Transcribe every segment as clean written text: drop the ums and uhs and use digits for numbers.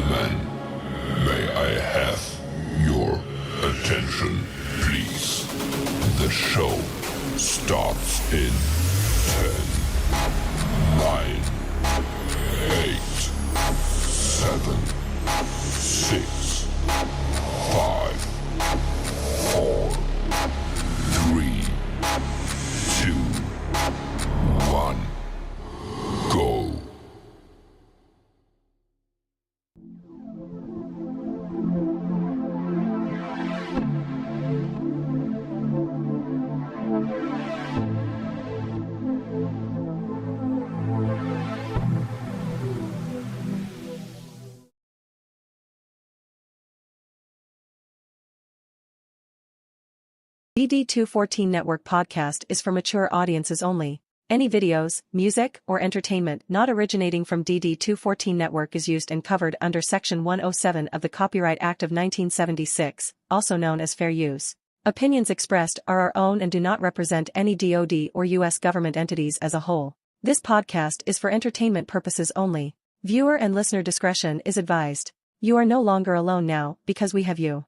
gentlemen, may I have your attention, please? The show starts in 10, 9, 8, 7, 6, 5, 4, 3, 2, 1, go. DD214 Network podcast is for mature audiences only. Any videos, music, or entertainment not originating from DD214 Network is used and covered under Section 107 of the Copyright Act of 1976, also known as fair use. Opinions expressed are our own and do not represent any DoD or U.S. government entities as a whole. This podcast is for entertainment purposes only. Viewer and listener discretion is advised. You are no longer alone now, because we have you.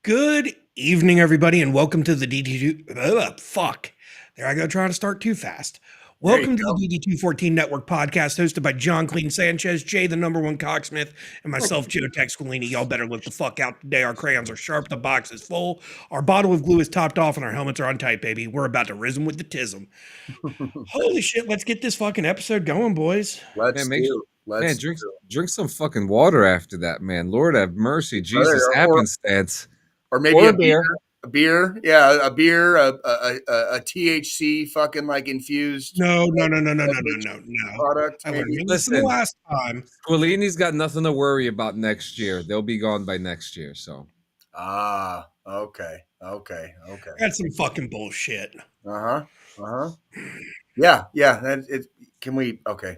Good evening, everybody, and welcome to the DD2. Fuck. There I go, trying to start too fast. Welcome to the DD214 Network podcast, hosted by John Clean Sanchez, Jay, the number one cocksmith, and myself, Joe Texcolini. Y'all better lift the fuck out today. Our crayons are sharp, the box is full, our bottle of glue is topped off, and our helmets are on tight, baby. We're about to rism with the tism. Holy shit, let's get this fucking episode going, boys. Let's drink some fucking water after that, man. Lord have mercy, Jesus, happenstance. Or maybe a beer. A beer, yeah, a beer, a THC fucking like infused. No. Product. Listen, the last time. Squillini's got nothing to worry about next year. They'll be gone by next year. So. Okay. That's some fucking bullshit. Yeah. Can we? Okay.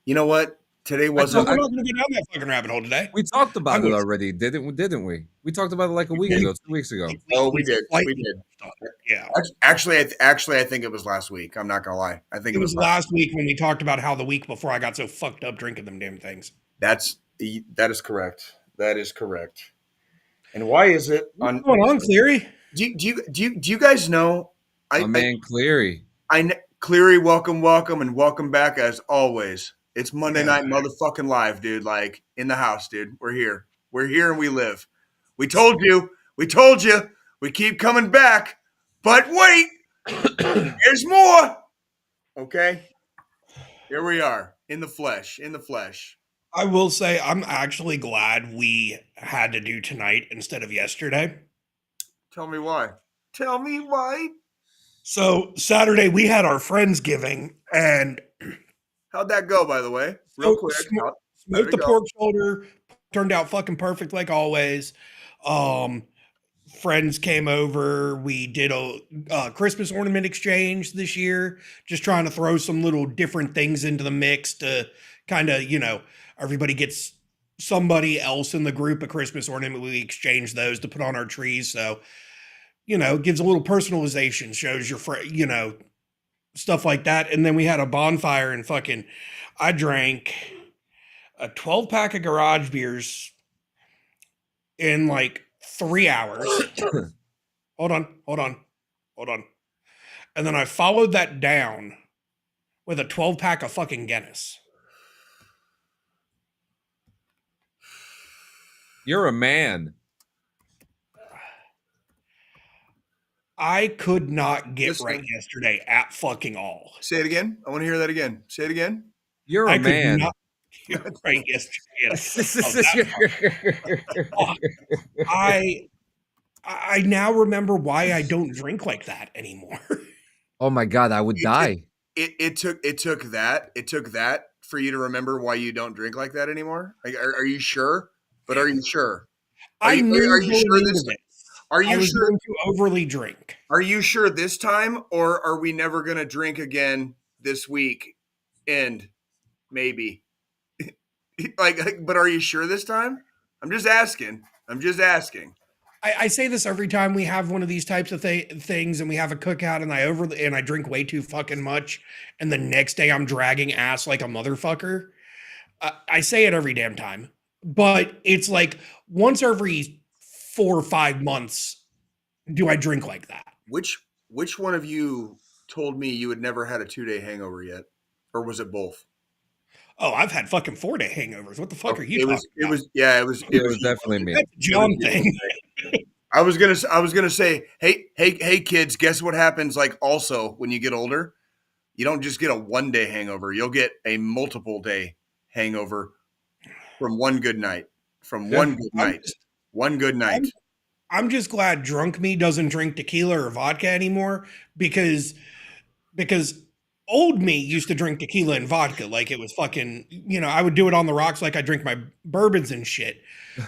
You know what? Today wasn't. I'm not going to go down that fucking rabbit hole today. We talked about it already, didn't we? We talked about it like a week ago, 2 weeks ago. Oh, we did. Yeah. Actually, I think it was last week. I'm not gonna lie. I think it was last week when we talked about how the week before I got so fucked up drinking them damn things. That is correct. That is correct. And why is it? What's going on, Cleary? Do you guys know? Cleary. Cleary, welcome, and welcome back as always. It's Monday night motherfucking live, dude. Like in the house, dude. We're here, and we live. We told you. We keep coming back, but wait, there's more. Okay, here we are in the flesh. I will say I'm actually glad we had to do tonight instead of yesterday. Tell me why. So Saturday we had our Friendsgiving, and how'd that go, by the way? Real quick. Smoked the pork shoulder, turned out fucking perfect like always. Friends came over. We did a Christmas ornament exchange this year, just trying to throw some little different things into the mix to kind of, everybody gets somebody else in the group a Christmas ornament. We exchange those to put on our trees. So, gives a little personalization, shows your friend, stuff like that. And then we had a bonfire and I drank a 12-pack of garage beers in like 3 hours. Hold on. And then I followed that down with a 12-pack of fucking Guinness. You're a man. I could not get Listen. right yesterday at fucking all. Say it again. I want to hear that again. Say it again. You're a I could man. not get right yesterday. I now remember why I don't drink like that anymore. Oh my God, I would die. It took that for you to remember why you don't drink like that anymore. Like, are you sure? But are you sure? I knew are you going sure into this? this, Are you I was sure? going to overly drink. Are you sure this time, or are we never going to drink again this week? And maybe, but are you sure this time? I'm just asking. I say this every time we have one of these types of things and we have a cookout and I drink way too fucking much and the next day I'm dragging ass like a motherfucker. I say it every damn time, but it's like once every 4 or 5 months do I drink like that. Which one of you told me you had never had a 2-day hangover yet, or was it both? Oh, I've had fucking 4-day hangovers. What the fuck are you talking about? It was definitely me. That's a John thing. I was gonna say, hey kids, guess what happens? Like also when you get older, you don't just get a 1-day hangover. You'll get a multiple day hangover from one good night. One good night. I'm just glad drunk me doesn't drink tequila or vodka anymore because old me used to drink tequila and vodka like it was fucking, I would do it on the rocks like I drink my bourbons and shit.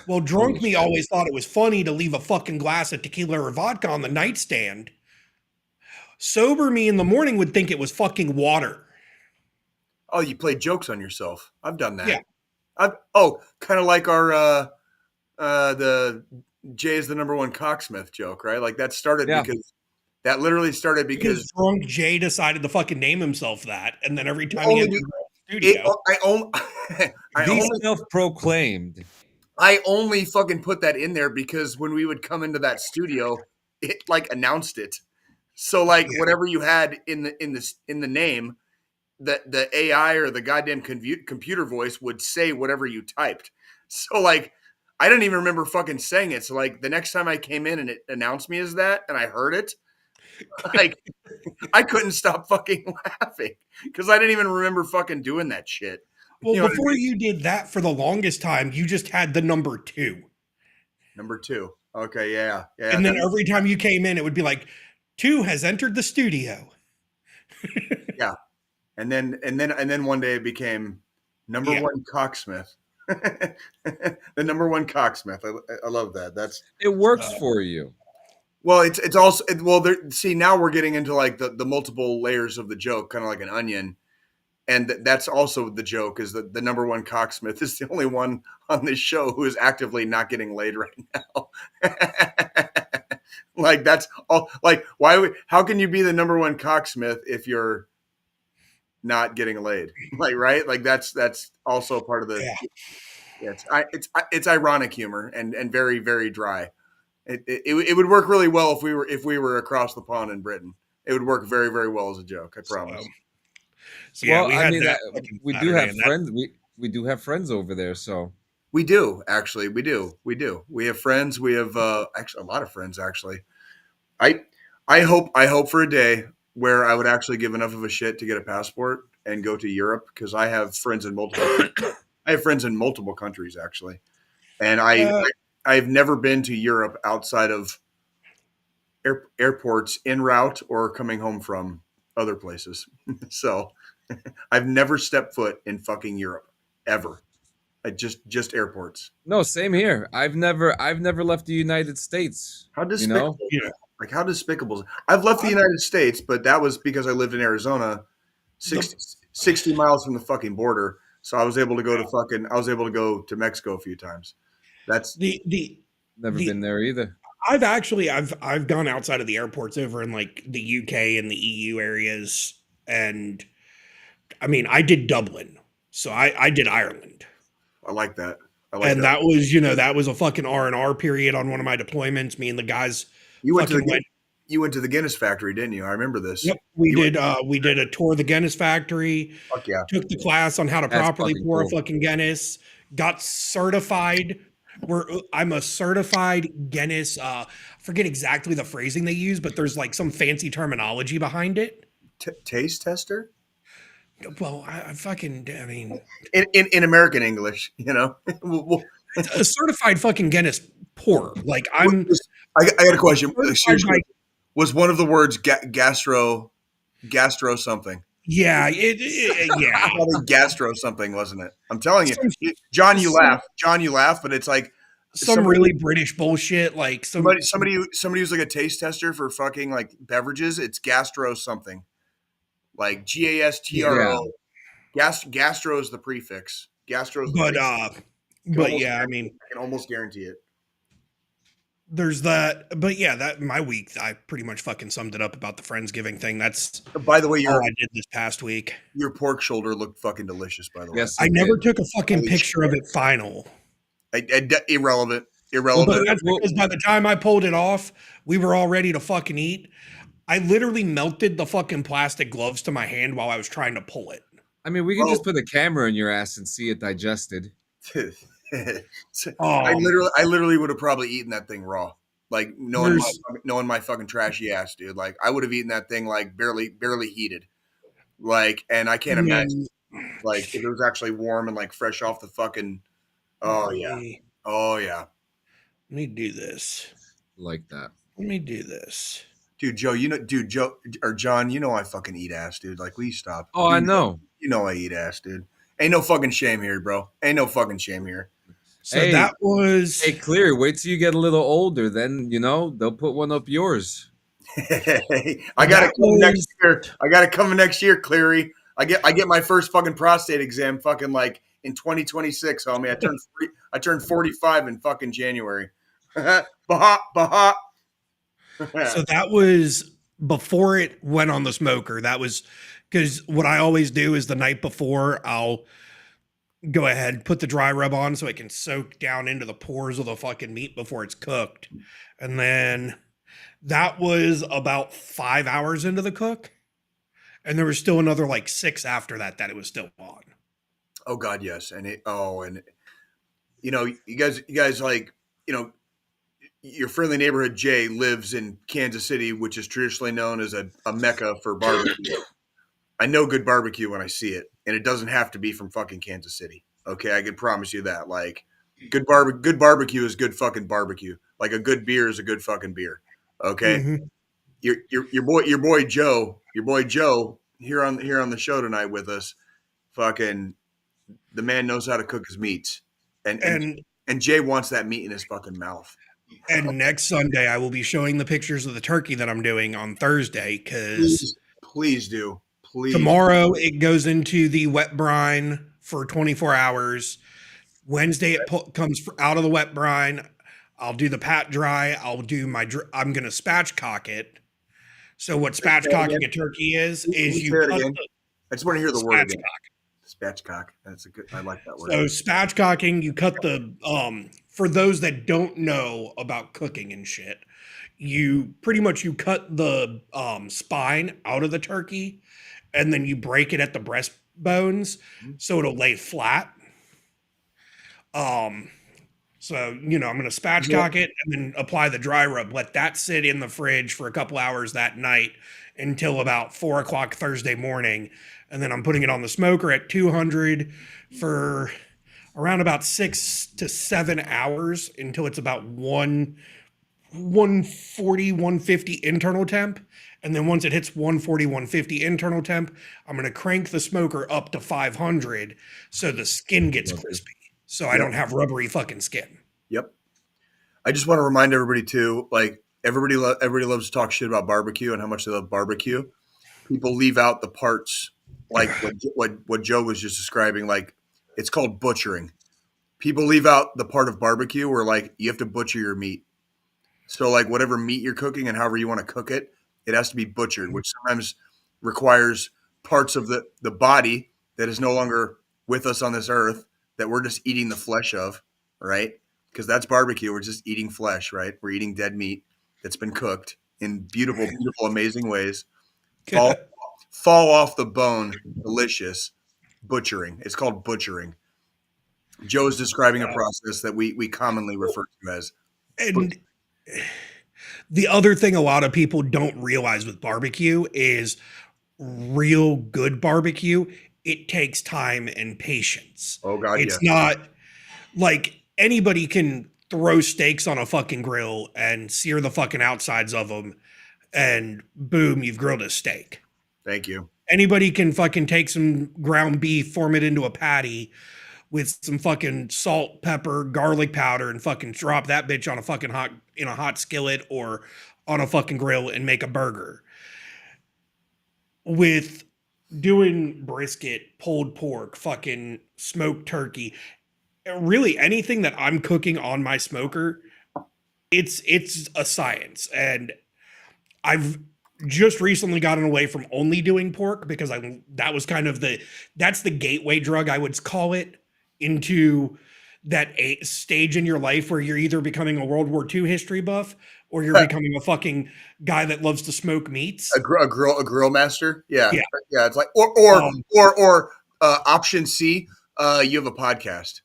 Well, drunk me always thought it was funny to leave a fucking glass of tequila or vodka on the nightstand. Sober me in the morning would think it was fucking water. Oh, you play jokes on yourself. I've done that. Yeah. Kind of like our the Jay is the number one cocksmith joke, right? Like that started because that literally started because drunk Jay decided to fucking name himself that, and then every time he entered the studio, self-proclaimed. I only fucking put that in there because when we would come into that studio, it like announced it. So like whatever you had in the name, the AI or the goddamn computer voice would say whatever you typed. So like I didn't even remember fucking saying it. So like the next time I came in and it announced me as that and I heard it, like I couldn't stop fucking laughing because I didn't even remember fucking doing that shit. Well, before you did that for the longest time, you just had the number 2. Number 2. Okay, yeah. And then every time you came in, it would be like 2 has entered the studio. Yeah. And then one day it became number 1 cocksmith. The number 1 cocksmith. I love that. It works for you. Well, it's also see now we're getting into like the multiple layers of the joke, kind of like an onion. And that's also the joke is that the number 1 cocksmith is the only one on this show who is actively not getting laid right now. Like that's all. Like how can you be the number 1 cocksmith if you're not getting laid? Like right? Like that's also part of the. Yeah. It's ironic humor and very very dry. It would work really well if we were across the pond in Britain. It would work very very well as a joke. I promise. So yeah, we do have friends. We do have friends over there. So we do actually. We do. We have friends. We have actually a lot of friends. Actually, I hope for a day where I would actually give enough of a shit to get a passport and go to Europe because I have friends in multiple countries actually, and I've never been to Europe outside of airports en route or coming home from other places. So I've never stepped foot in fucking Europe ever. I just airports. No, same here. I've never left the United States. How despicable. Like how despicable. I've left the United States, but that was because I lived in Arizona 60 miles from the fucking border. So I was able to go to Mexico a few times. That's never been there either. I've gone outside of the airports over in like the UK and the EU areas. And I mean, I did Dublin. So I did Ireland. I like that. That was a fucking R&R period on one of my deployments. Me and the guys. You went to the Guinness factory, didn't you? I remember this. Yep, we did a tour of the Guinness factory. Fuck yeah. Took the class on how to properly pour a fucking Guinness. Got certified I'm a certified Guinness. Forget exactly the phrasing they use, but there's like some fancy terminology behind it. Taste tester. Well, I mean, In American English, you know. it's a certified fucking Guinness pour. Like I'm I got a question. certified by. Seriously, was one of the words gastro something? Yeah, yeah. Probably gastro something, wasn't it? I'm telling Some, you, John. some, You laugh, but it's like some somebody, really British bullshit. Like somebody who's like a taste tester for fucking like beverages. It's gastro something, like Yeah. GASTRO. Gastro is the prefix. Gastro is the but prefix. yeah, I mean, I can almost guarantee it. there's that. But yeah, that my week, I pretty much fucking summed it up about the Friendsgiving thing. That's By the way, all I did this past week. your pork shoulder looked fucking delicious. By the way, Yes, I it never did. took a fucking Holy picture of it final. Irrelevant. But that's because by the time I pulled it off, we were all ready to fucking eat. I literally melted the fucking plastic gloves to my hand while I was trying to pull it. I mean, we can just put a camera in your ass and see it digested. I literally would have probably eaten that thing raw. Like knowing my fucking trashy ass, dude. Like I would have eaten that thing like barely heated. Like, and I can't imagine like if it was actually warm and like fresh off the fucking. Oh yeah. Oh yeah. Let me do this. Like that. Let me do this. Dude, Joe, Joe or John, I fucking eat ass, dude. Like, will you stop? Oh, I know. You know I eat ass, dude. Ain't no fucking shame here, bro. Ain't no fucking shame here. So that was. Hey, Clear, wait till you get a little older. Then, they'll put one up yours. I got it coming next year. I got it coming next year, Cleary. I get my first fucking prostate exam fucking like in 2026, homie. I turned 45 in fucking January. Baha. So that was before it went on the smoker. That was because what I always do is the night before I'll go ahead, put the dry rub on so it can soak down into the pores of the fucking meat before it's cooked. And then that was about 5 hours into the cook. And there was still another like 6 after that it was still on. Oh God, yes. And you guys like, your friendly neighborhood Jay lives in Kansas City, which is traditionally known as a mecca for barbecue. I know good barbecue when I see it, and it doesn't have to be from fucking Kansas City. Okay, I can promise you that. Like, good barbecue is good fucking barbecue. Like a good beer is a good fucking beer. Okay, your boy Joe here on the show tonight with us. Fucking, the man knows how to cook his meats, and Jay wants that meat in his fucking mouth. And next Sunday, I will be showing the pictures of the turkey that I'm doing on Thursday. Because please do. Please. Tomorrow it goes into the wet brine for 24 hours. Wednesday it comes out of the wet brine. I'll do the pat dry. I'm going to spatchcock it. So what spatchcocking a turkey is you cut I just want to hear the word again. Spatchcock. I like that word. So spatchcocking, you cut the for those that don't know about cooking and shit, you cut the spine out of the turkey, and then you break it at the breastbones so it'll lay flat. So I'm going to spatchcock it and then apply the dry rub. Let that sit in the fridge for a couple hours that night until about 4 o'clock Thursday morning. And then I'm putting it on the smoker at 200 for around about 6 to 7 hours until it's about 140, 150 internal temp. And then once it hits 140, 150 internal temp, I'm going to crank the smoker up to 500 so the skin gets crispy. So I don't have rubbery fucking skin. Yep. I just want to remind everybody too, like everybody loves to talk shit about barbecue and how much they love barbecue. People leave out the parts like what Joe was just describing. Like, it's called butchering. People leave out the part of barbecue where like you have to butcher your meat. So like whatever meat you're cooking and however you want to cook it, it has to be butchered, which sometimes requires parts of the body that is no longer with us on this earth that we're just eating the flesh of, right? Because that's barbecue. We're just eating flesh, right? We're eating dead meat that's been cooked in beautiful, amazing ways. Fall off the bone, delicious. Butchering. It's called butchering. Joe's describing a process that we commonly refer to as. And the other thing a lot of people don't realize with barbecue is real good barbecue. It takes time and patience. Oh God, It's not like anybody can throw steaks on a fucking grill and sear the fucking outsides of them, and boom, you've grilled a steak. Thank you. Anybody can fucking take some ground beef, form it into a patty with some fucking salt, pepper, garlic powder, and fucking drop that bitch on a fucking hot skillet or on a fucking grill and make a burger. With doing brisket, pulled pork, fucking smoked turkey, really anything that I'm cooking on my smoker, it's a science. And I've just recently gotten away from only doing pork because that was kind of that's the gateway drug, I would call it, into that stage in your life where you're either becoming a World War II history buff or you're becoming a fucking guy that loves to smoke meats. A grill master. Yeah. Yeah. Yeah. It's like, or option C, you have a podcast.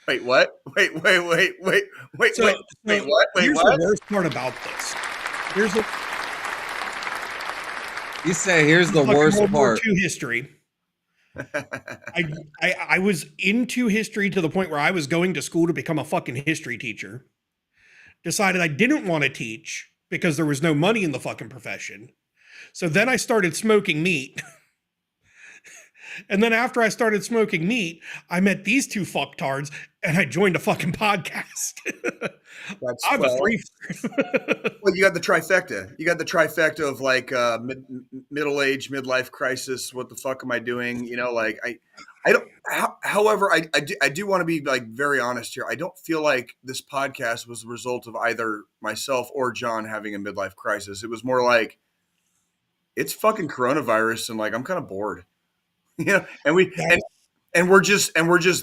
Wait, what? Wait, what? Wait, Here's what? the worst part about this. You say here's the worst World War part. II history. I was into history to the point where I was going to school to become a fucking history teacher. Decided I didn't want to teach because there was no money in the fucking profession. So then I started smoking meat. And then after I started smoking meat, I met these two fucktards and I joined a fucking podcast. I'm a three. Well, you got the trifecta. You got the trifecta of like middle age, midlife crisis. What the fuck am I doing? You know, like I don't. However, I do want to be like very honest here. I don't feel like this podcast was the result of either myself or John having a midlife crisis. It was more like it's fucking coronavirus, and like I'm kind of bored. You know, and we're just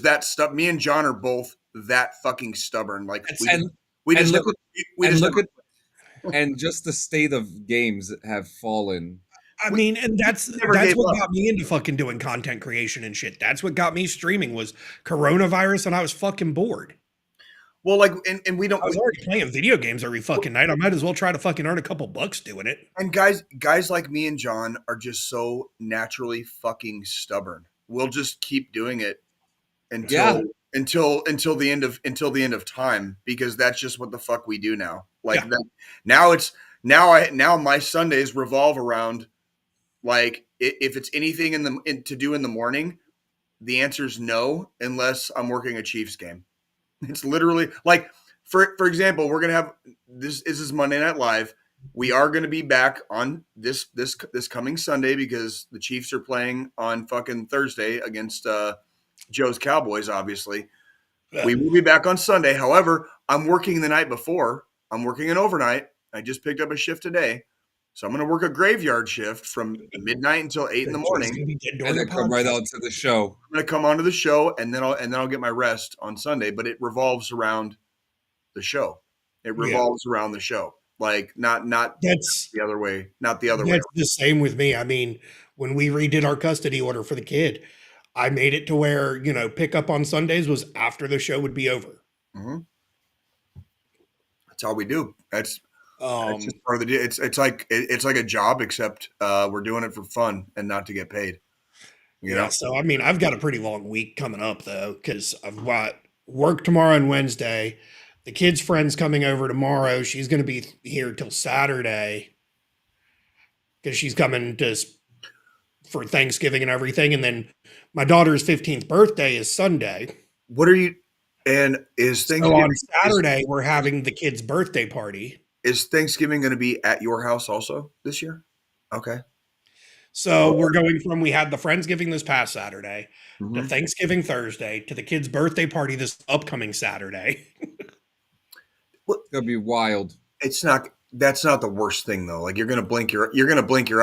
that stuff. Me and John are both that fucking stubborn. Like and just the state of games have fallen. I mean, and that's what got me into fucking doing content creation and shit. That's what got me streaming was coronavirus, and I was fucking bored. Well, like, and we don't. I was already playing video games every fucking night. I might as well try to fucking earn a couple bucks doing it. And guys like me and John are just so naturally fucking stubborn. We'll just keep doing it until the end of time, because that's just what the fuck we do now. Like now my Sundays revolve around like if it's anything to do in the morning, the answer is no, unless I'm working a Chiefs game. It's literally like, for example, we're gonna have this is Monday Night Live. We are gonna be back on this coming Sunday because the Chiefs are playing on fucking Thursday against Joe's Cowboys. Obviously, we will be back on Sunday. However, I'm working the night before. I'm working an overnight. I just picked up a shift today, so I'm gonna work a graveyard shift from midnight until 8 in the morning, and then come right on to the show. I'm gonna come onto the show, and then I'll get my rest on Sunday. But it revolves around the show. It revolves around the show. Like not that's the other way. Not the other way. That's the same with me. I mean, when we redid our custody order for the kid, I made it to where pickup on Sundays was after the show would be over. Mm-hmm. That's all we do. That's just part of the deal. It's like a job, except we're doing it for fun and not to get paid. You know? So I mean, I've got a pretty long week coming up though, because I've got work tomorrow and Wednesday. The kid's friend's coming over tomorrow. She's going to be here till Saturday because she's coming for Thanksgiving and everything. And then my daughter's 15th birthday is Sunday. What are you? And is Thanksgiving on Saturday? We're having the kid's birthday party. Is Thanksgiving going to be at your house also this year? Okay. So we're going from, we had the Friendsgiving this past Saturday to Thanksgiving Thursday to the kid's birthday party this upcoming Saturday. It's gonna be wild. It's not. That's not the worst thing though. Like you're gonna blink your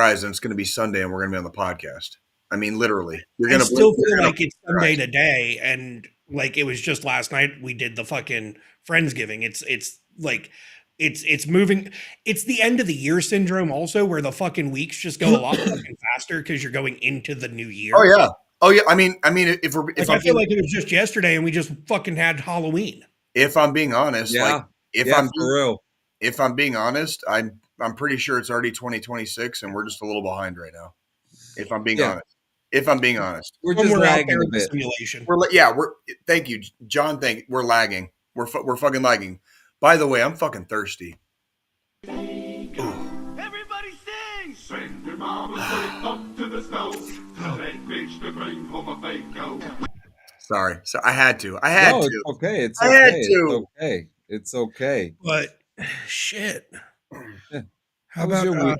eyes and it's gonna be Sunday and we're gonna be on the podcast. I mean, literally. I still feel like it's Sunday today, and like it was just last night we did the fucking Friendsgiving. It's like it's moving. It's the end of the year syndrome also, where the fucking weeks just go a lot fucking faster because you're going into the new year. Oh yeah. Oh yeah, I mean, if I feel like it was just yesterday, and we just fucking had Halloween. If I'm being honest, Yeah, for real. If I'm being honest, I'm pretty sure it's already 2026, and we're just a little behind right now. If I'm being honest, we're just lagging a bit. Simulation. We're. Thank you, John. We're lagging. We're fucking lagging. By the way, I'm fucking thirsty. Everybody sing! Send your mama straight up to the stove. Tell that bitch to bring home a Fago. Sorry, so I had to. I had to. It's okay. It's I okay. had to. It's okay. It's okay. But shit. Yeah. How about your week?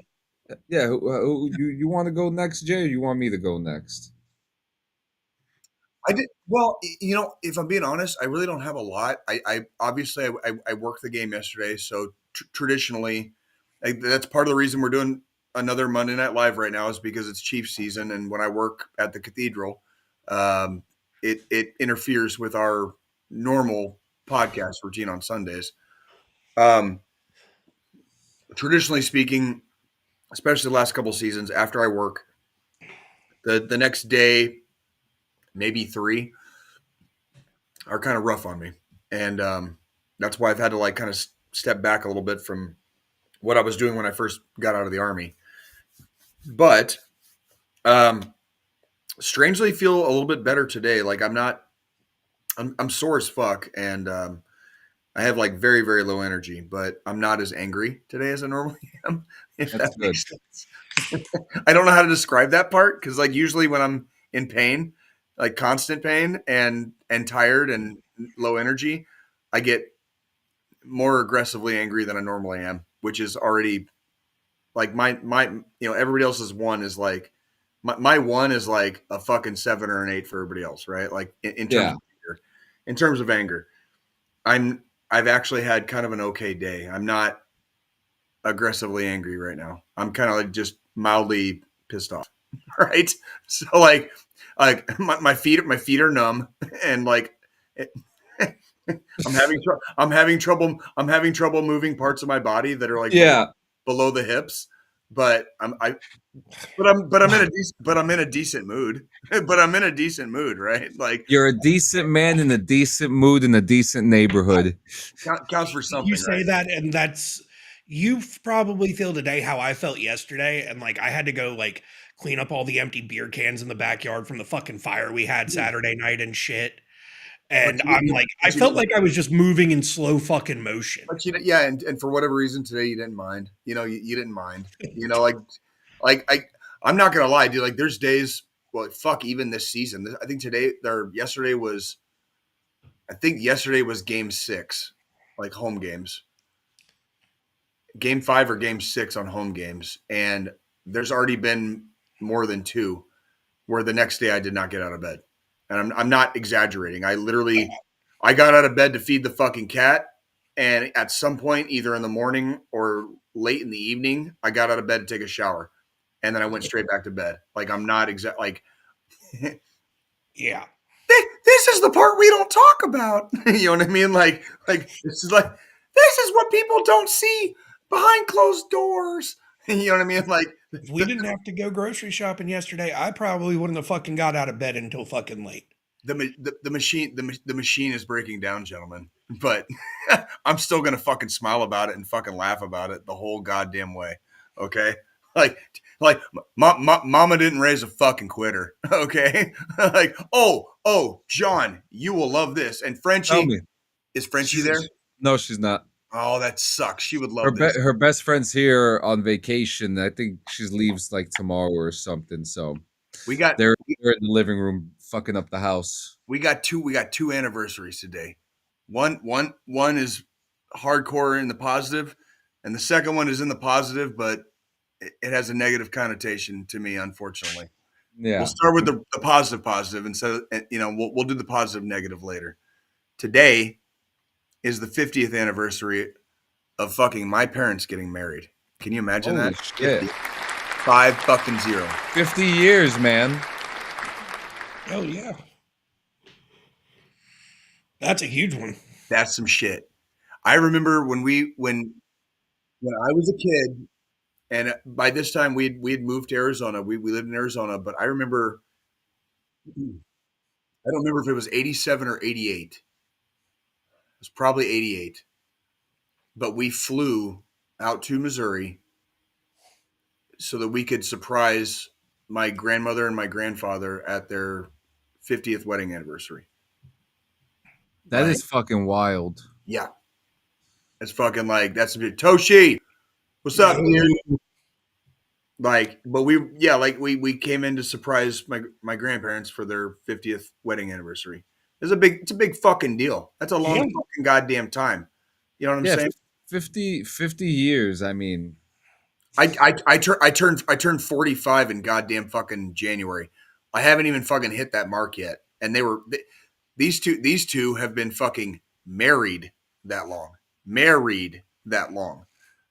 Yeah, you want to go next, Jay, or you want me to go next? I did well. You know, if I'm being honest, I really don't have a lot. I obviously I worked the game yesterday, so traditionally, that's part of the reason we're doing another Monday Night Live right now is because it's Chiefs season, and when I work at the Cathedral, it interferes with our normal podcast routine on Sundays. Traditionally speaking, especially the last couple seasons, after I work, the next day, maybe 3, are kind of rough on me, and that's why I've had to like kind of step back a little bit from what I was doing when I first got out of the Army. But strangely, feel a little bit better today. Like I'm sore as fuck, and I have like very, very low energy, but I'm not as angry today as I normally am. If That's that makes sense. I don't know how to describe that part because like usually when I'm in pain, like constant pain and tired and low energy, I get more aggressively angry than I normally am, which is already like my everybody else's one is like my one is like a fucking 7 or an 8 for everybody else, right? Like in terms of anger. In terms of anger, I've actually had kind of an okay day. I'm not aggressively angry right now. I'm kind of like just mildly pissed off, right? So like my feet are numb, and like I'm having trouble moving parts of my body that are like below the hips, but I'm in a decent mood. But I'm in a decent mood, right? Like you're a decent man in a decent mood in a decent neighborhood. Counts for something. You say right? that, and you probably feel today how I felt yesterday, and like I had to go like clean up all the empty beer cans in the backyard from the fucking fire we had Saturday night and shit. And I felt like I was just moving in slow fucking motion. But and for whatever reason today you didn't mind. You know, you didn't mind. You know, I'm not gonna lie, dude. Like there's days, well, fuck, even this season. I think yesterday was game 6, like home games. Game 5 or game 6 on home games, and there's already been more than 2 where the next day I did not get out of bed. And I'm not exaggerating. I got out of bed to feed the fucking cat, and at some point, either in the morning or late in the evening, I got out of bed to take a shower, and then I went straight back to bed. Like I'm not yeah. This is the part we don't talk about. You know what I mean? Like this is what people don't see behind closed doors. You know what I mean? Like if we didn't have to go grocery shopping yesterday, I probably wouldn't have fucking got out of bed until fucking late. The machine is breaking down, gentlemen. But I'm still gonna fucking smile about it and fucking laugh about it the whole goddamn way. Okay, like mama didn't raise a fucking quitter. Okay, like oh John, you will love this. And Frenchie, is Frenchie there? No, she's not. Oh, that sucks. She would love this. Her best friend's here on vacation. I think she leaves like tomorrow or something. So they're in the living room fucking up the house. We got two anniversaries today. One is hardcore in the positive, and the second one is in the positive, but it has a negative connotation to me, unfortunately. Yeah. We'll start with the positive instead of, we'll do the positive negative later. Today is the 50th anniversary of fucking my parents getting married. Can you imagine Holy that? Shit. 50. 50 years, man. Oh yeah. That's a huge one. That's some shit. I remember when I was a kid, and by this time we had moved to Arizona. We lived in Arizona, but I remember I don't remember if it was 87 or 88. It was probably 88. But we flew out to Missouri so that we could surprise my grandmother and my grandfather at their 50th wedding anniversary. That is fucking wild. Yeah. It's fucking like, that's a bit. Toshi, what's up, dude? Like, but we came in to surprise my grandparents for their 50th wedding anniversary. It's a big fucking deal. That's a long fucking goddamn time. You know what I'm saying? 50 years. I mean, I turned 45 in goddamn fucking January. I haven't even fucking hit that mark yet. And these two have been fucking married that long. Married that long.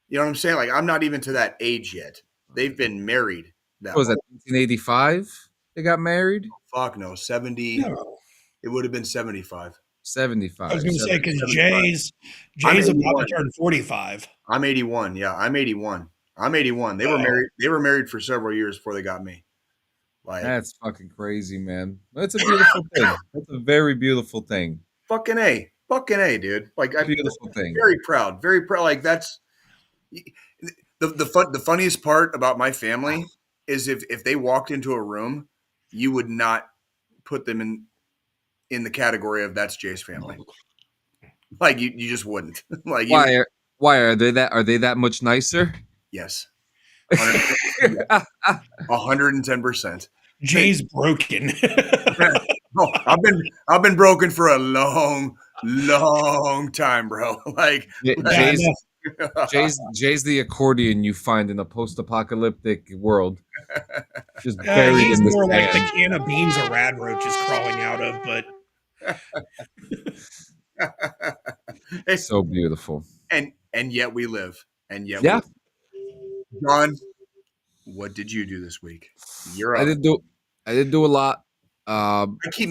You know what I'm saying? Like, I'm not even to that age yet. They've been married that what was long. that 1985? They got married? Fuck no, 70. No. It would have been 75. 75. I was going to say, because 75. Jay's about 81. to turn 45. I'm 81. Yeah, I'm 81. I'm 81. They were married. They were married for several years before they got me. Like, That's fucking crazy, man. That's a beautiful thing. That's a very beautiful thing. fucking A, dude. Like, I'm Beautiful thing. very proud. Like, that's the funniest part about my family is if they walked into a room, you would not put them in the category of that's Jay's family. Like, you just wouldn't. Like, Why are they that much nicer? yes. 110%. Jay's broken. Oh, I've been broken for a long time, bro. Like, Jay's the accordion you find in a post-apocalyptic world. Just buried he's in the more like the sand. can of beans a rad roach is crawling out of, but So beautiful. and yet we live. And yet Yeah. John, what did you do this week? You're up. I did do a lot. I keep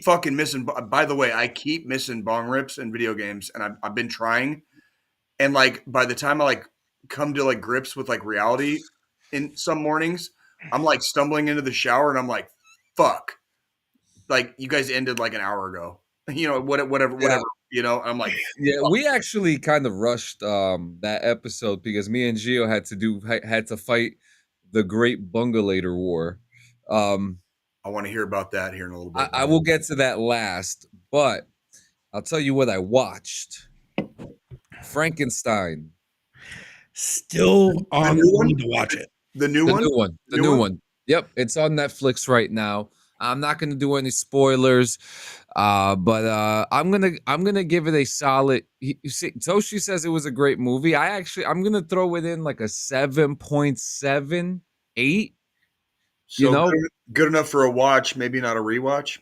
fucking missing. By the way, I keep missing bong rips in video games, and I've been trying. And like by the time I like come to like grips with like reality in some mornings, I'm like stumbling into the shower, and I'm like, "Fuck!" Like, you guys ended like an hour ago. You know, whatever. You know, I'm like, yeah, we actually kind of rushed that episode because me and Gio had to fight the Great Bungalow War. I want to hear about that here in a little bit. I will get to that last, but I'll tell you what I watched. Frankenstein. still on need to watch it. The new one? The new one. Yep, it's on Netflix right now. I'm not gonna do any spoilers, but I'm gonna give it a solid. Toshi says it was a great movie. I'm gonna throw it in like a 7.78. So, you know, good enough for a watch, maybe not a rewatch.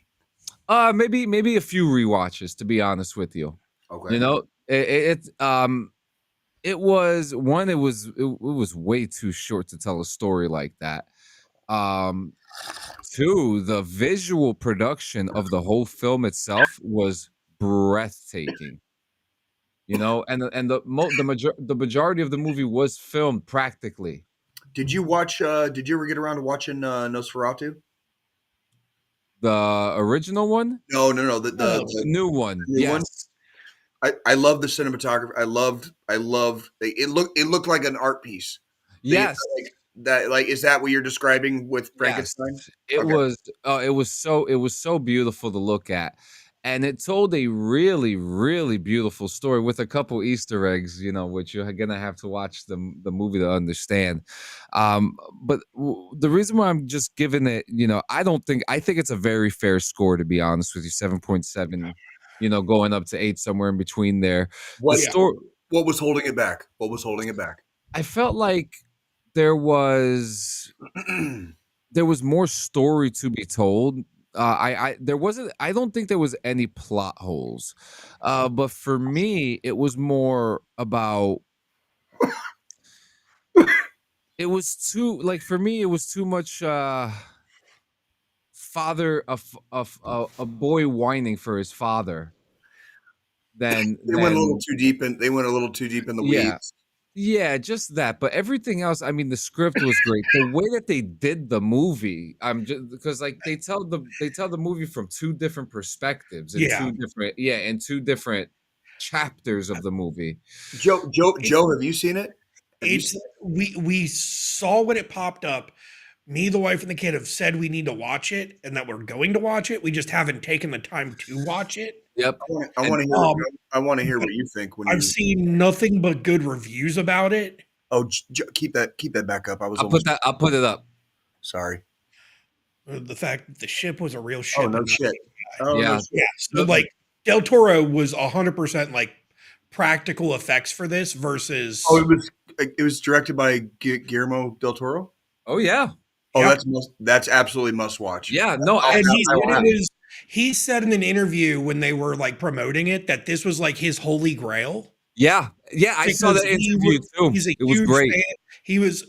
Maybe a few rewatches, to be honest with you. Okay. You know, it was way too short to tell a story like that. Two, the visual production of the whole film itself was breathtaking. You know, and the majority of the movie was filmed practically. Did you watch? Did you ever get around to watching Nosferatu? The original one? No. The new one. Yes. I love the cinematography. I loved it. Looked like an art piece. Yes. Is that what you're describing with Frankenstein? Yes. It was so beautiful to look at. And it told a really, really beautiful story with a couple Easter eggs, you know, which you're gonna have to watch the movie to understand. But the reason why I'm just giving it, you know, I think it's a very fair score, to be honest with you. 7.7, you know, going up to 8, somewhere in between there. What was holding it back? I felt like there was more story to be told. I don't think there was any plot holes. But for me, it was more about it was too much father of a boy whining for his father. They went a little too deep in the weeds. Yeah, just that. But everything else, I mean, the script was great. The way that they did the movie, I'm just because like they tell the movie from two different perspectives and Yeah. two different chapters of the movie. Joe, have you seen it? Have you It's seen it? we saw when it popped up. Me, the wife, and the kid have said we need to watch it and that we're going to watch it. We just haven't taken the time to watch it. Yep. I And want to hear. Um, I want to hear but what you think when I've you. seen nothing but good reviews about it. Oh, keep that back up. I was I'll almost I'll put it up. sorry. The fact that the ship was a real Oh ship. no and not- shit. Oh no Yeah. shit. Yeah. So like Del Toro was 100% like practical effects for this versus Oh, it was directed by Guillermo del Toro. Oh yeah. Oh, Yep. that's absolutely must watch. Yeah. No, And absolutely. he said in an interview when they were like promoting it that this was like his holy grail. Yeah. Yeah. I saw Because that interview too. he's a It was huge great. fan. He was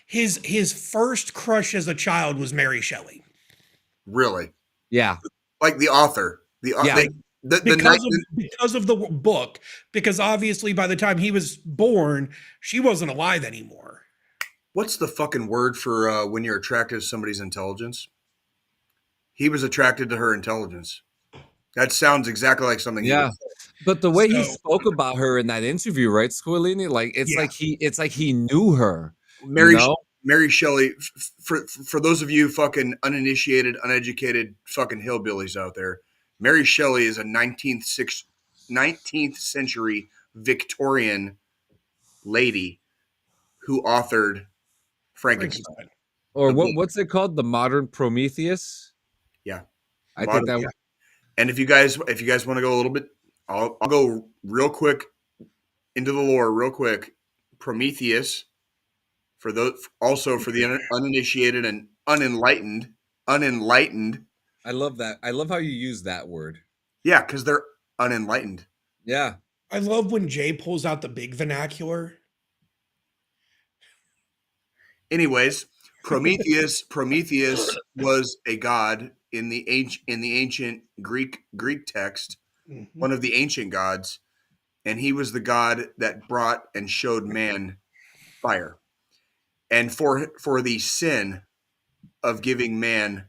his first crush as a child was Mary Shelley. Really. Yeah. Like the author. Yeah. Because of the book, because obviously by the time he was born, she wasn't alive anymore. What's the fucking word for when you're attracted to somebody's intelligence? He was attracted to her intelligence. That sounds exactly like something. He Yeah. would say. But the way he So- spoke about her in that interview, right, Squillini? Like it's Yeah. like he knew her. Mary You know? Mary Shelley. For those of you fucking uninitiated, uneducated fucking hillbillies out there, Mary Shelley is a 19th century Victorian lady who authored Frankenstein. Or The book. what's it called? The modern Prometheus? Yeah. I Modern- think that yeah. And if you guys want to go a little bit, I'll go real quick into the lore real quick. Prometheus, for those also for the uninitiated and unenlightened, I love that. I love how you use that word. yeah, because they're unenlightened. Yeah. I love when Jay pulls out the big vernacular. Anyways, Prometheus was a god in the ancient Greek text, Mhm. one of the ancient gods, and he was the god that brought and showed man fire. And for the sin of giving man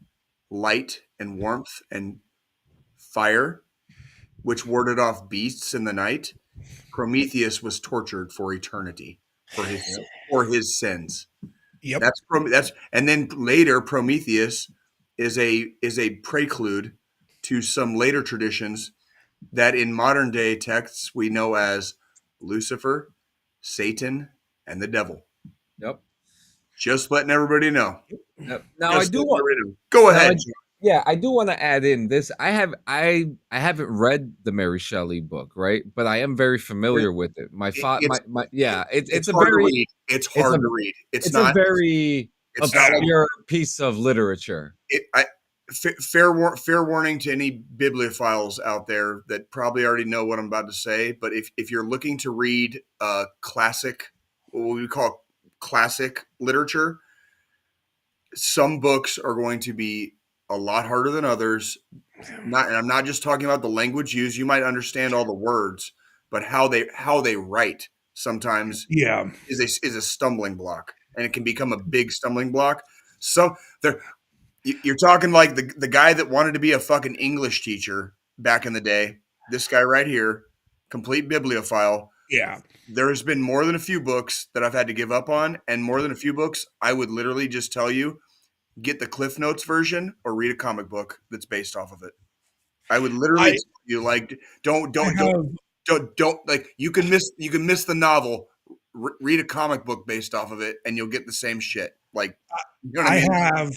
light and warmth and fire, which warded off beasts in the night, Prometheus was tortured for eternity for his sins. Yep. That's and then later Prometheus is a prelude to some later traditions that in modern day texts we know as Lucifer, Satan, and the devil. Yep. Just letting everybody know. Yep. Now I Just do letting want everybody know. Go now, ahead. yeah, I do want to add in this. I haven't read the Mary Shelley book, right? But I am very familiar with it. My yeah, it's a hard to very read. It's hard to read. it's a very It's not like obscure piece of literature. fair warning to any bibliophiles out there that probably already know what I'm about to say. But if you're looking to read classic, what we call classic literature, some books are going to be a lot harder than others. And I'm not just talking about the language used. You might understand all the words, but how they write sometimes Yeah. is a stumbling block, and it can become a big stumbling block. So you're talking like the guy that wanted to be a fucking English teacher back in the day. This guy right here, complete bibliophile. Yeah. There has been more than a few books that I've had to give up on, and more than a few books I would literally just tell you, get the Cliff Notes version or read a comic book that's based off of it. I would literally tell you, like, don't like you can miss the novel. Read a comic book based off of it, and you'll get the same shit. Like, you know what I mean?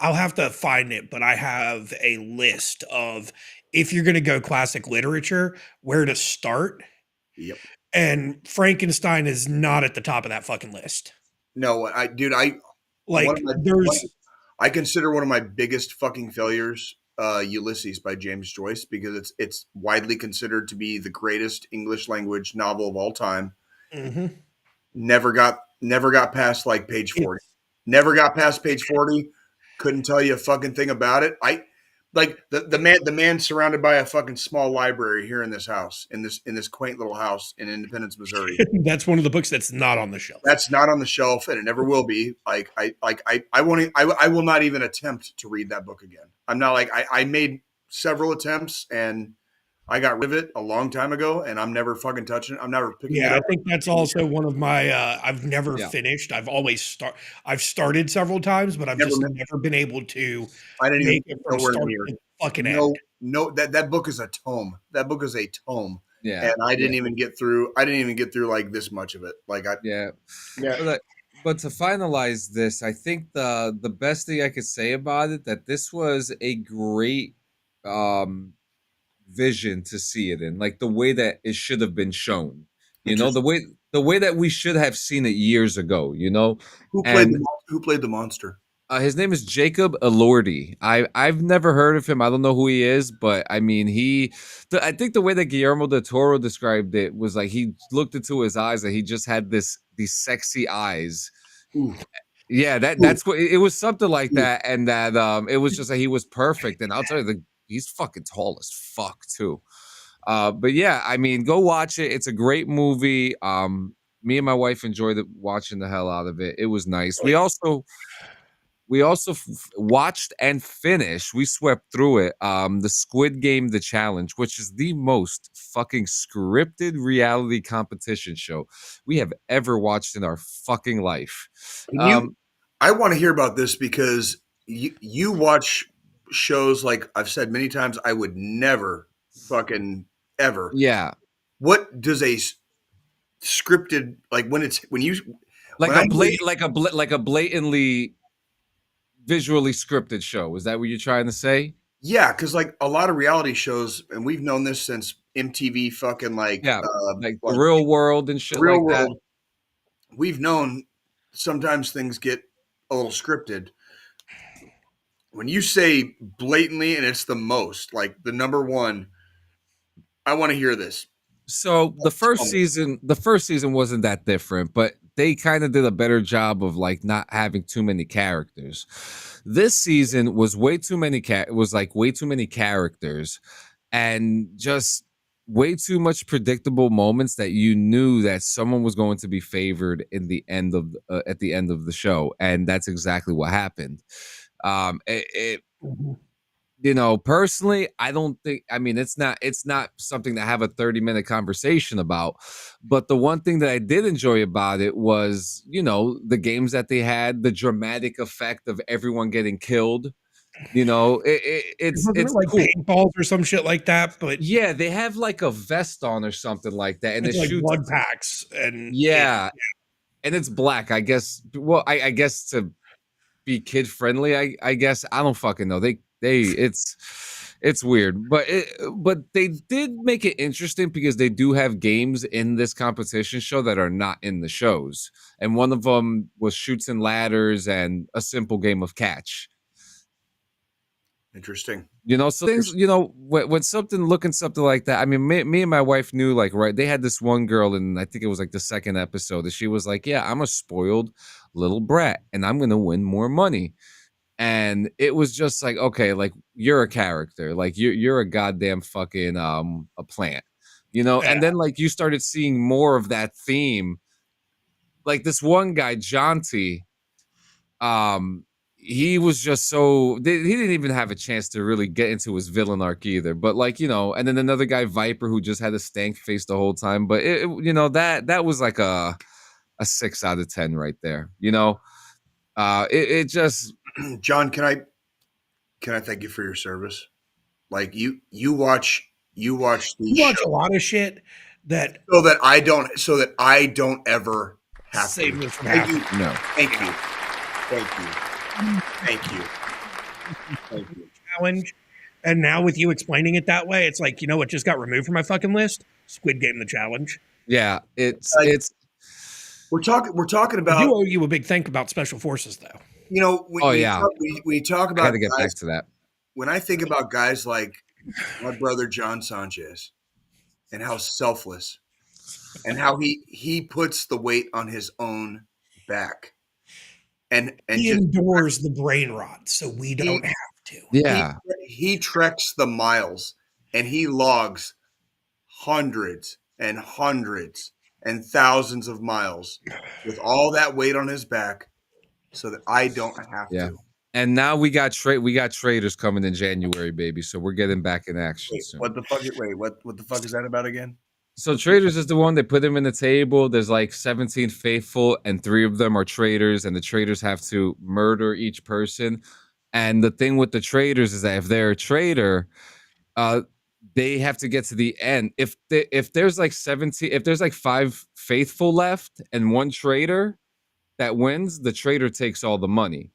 I'll have to find it, but I have a list of if you're going to go classic literature, where to start. Yep. And Frankenstein is not at the top of that fucking list. No, I consider one of my biggest fucking failures Ulysses by James Joyce, because it's widely considered to be the greatest English language novel of all time. Mm-hmm. Never got past like page 40. Never got past page 40. Couldn't tell you a fucking thing about it. Like the man surrounded by a fucking small library here in this house, in this quaint little house in Independence, Missouri. That's one of the books that's not on the shelf. That's not on the shelf, and it never will be. Like I won't. I will not even attempt to read that book again. I'm not like I made several attempts and I got rid of it a long time ago, and I'm never fucking touching it. I'm never picking it Yeah, I up. think that's also one of my. I've never Yeah. finished. I've started several times, but I've Never just min- never been able to I didn't make even it from nowhere start near. to fucking No, end. no, that book is a tome. That book is a tome. Yeah. And I didn't even get through. I didn't even get through like this much of it. Like Yeah. yeah. But to finalize this, I think the best thing I could say about it, that this was a great vision to see it in, like the way that it should have been shown. You know, the way that we should have seen it years ago, you know. Who And played the monster? his name is Jacob Elordi. I've never heard of him. I don't know who he is, but I mean, I think the way that Guillermo del Toro described it was like he looked into his eyes and he just had these sexy eyes. Ooh. Yeah, that's what it was, something like Ooh. that, and that it was just that he was perfect. And I'll tell you, he's fucking tall as fuck too. But yeah, I mean, go watch it. It's a great movie. Me and my wife enjoyed watching the hell out of it. It was nice. We also watched and finished. We swept through it. The Squid Game, The Challenge, which is the most fucking scripted reality competition show we have ever watched in our fucking life. I want to hear about this because you watch shows like I've said many times. I would never fucking ever. Yeah. What does a scripted when you like when a blatantly visually scripted show? Is that what you're trying to say? Yeah, because like a lot of reality shows, and we've known this since MTV fucking like the Real World and shit Real like World. that. We've known sometimes things get a little scripted. When you say blatantly and it's the most, like the number one, I want to hear this. So the first season wasn't that different, but they kind of did a better job of like not having too many characters. This season was way too many characters and just way too much predictable moments that you knew that someone was going to be favored in the end of at the end of the show, and that's exactly what happened. You know, personally, I don't think, I mean, it's not something to have a 30-minute conversation about. But the one thing that I did enjoy about it was, you know, the games that they had, the dramatic effect of everyone getting killed. You know, it's like cool. paintballs or some shit like that. But yeah, they have like a vest on or something like that, and it like shoots blood packs and and it's black. I guess. Well, I guess to be kid friendly. I guess I don't fucking know. It's weird, but they did make it interesting because they do have games in this competition show that are not in the shows, and one of them was shoots and ladders and a simple game of catch. Interesting. You know, so things, you know, when something like that, I mean, me and my wife knew, like, right, they had this one girl, and I think it was like the second episode, that she was like, yeah, I'm a spoiled little brat, and I'm going to win more money. And it was just like, okay, like, you're a character, like, you're a goddamn fucking, a plant, you know? Yeah. And then, like, you started seeing more of that theme. Like, this one guy, Jonty, he was just so, he didn't even have a chance to really get into his villain arc either. But, like, you know, and then another guy, Viper, who just had a stank face the whole time. But you know, that was like a 6 out of 10 right there. You know, it just, John, can I thank you for your service? Like you watch a lot of shit that so that I don't ever have save to. me from Thank you. no. Thank you. Thank you. Thank you. Thank you. Challenge. And now with you explaining it that way, it's like, you know what just got removed from my fucking list? Squid Game, The Challenge. Yeah, it's we're talking about. I do owe you a big thank about Special Forces, though. You know, when you talk about, I got to get back to that. When I think about guys like my brother John Sanchez and how selfless and how he puts the weight on his own back. And he endures the brain rot, so we don't have to. Yeah. he treks the miles and he logs hundreds and hundreds and thousands of miles with all that weight on his back so that I don't have Yeah. to. And now we got traders coming in January, baby. So we're getting back in action Wait, soon. what the fuck? Wait, what the fuck is that about again? So traders is the one they put him in the table. There's like 17 faithful, and 3 of them are traitors, and the traitors have to murder each person. And the thing with the traitors is that if they're a traitor, they have to get to the end. If there's like 17, if there's like 5 faithful left and 1 traitor that wins, the traitor takes all the money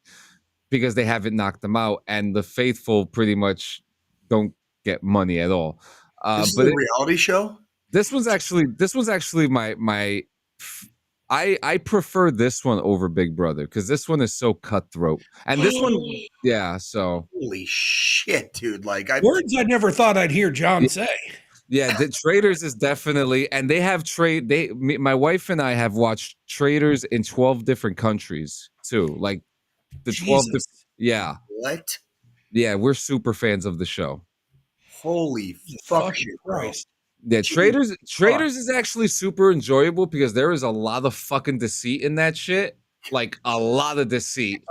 because they haven't knocked them out, and the faithful pretty much don't get money at all. This is But a reality show? this was actually my I prefer this one over Big Brother because this one is so cutthroat, and this one, yeah. So Holy shit, dude! Like Words I never thought I'd hear John say. yeah, the Traders is definitely, and they have my wife and I have watched Traders in 12 different countries too, like the 12. Yeah, what? Yeah, we're super fans of the show. Holy fuck Fucking shit, bro. Christ. Yeah, Traders is actually super enjoyable because there is a lot of fucking deceit in that shit. Like a lot of deceit.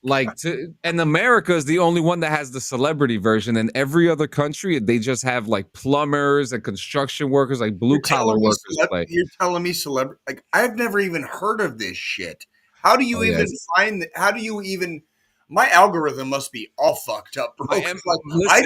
And America is the only one that has the celebrity version, and every other country they just have like plumbers and construction workers, like blue collar workers. You're telling me celebrity? Like I've never even heard of this shit. How do you find? How do you even? My algorithm must be all fucked up, bro. I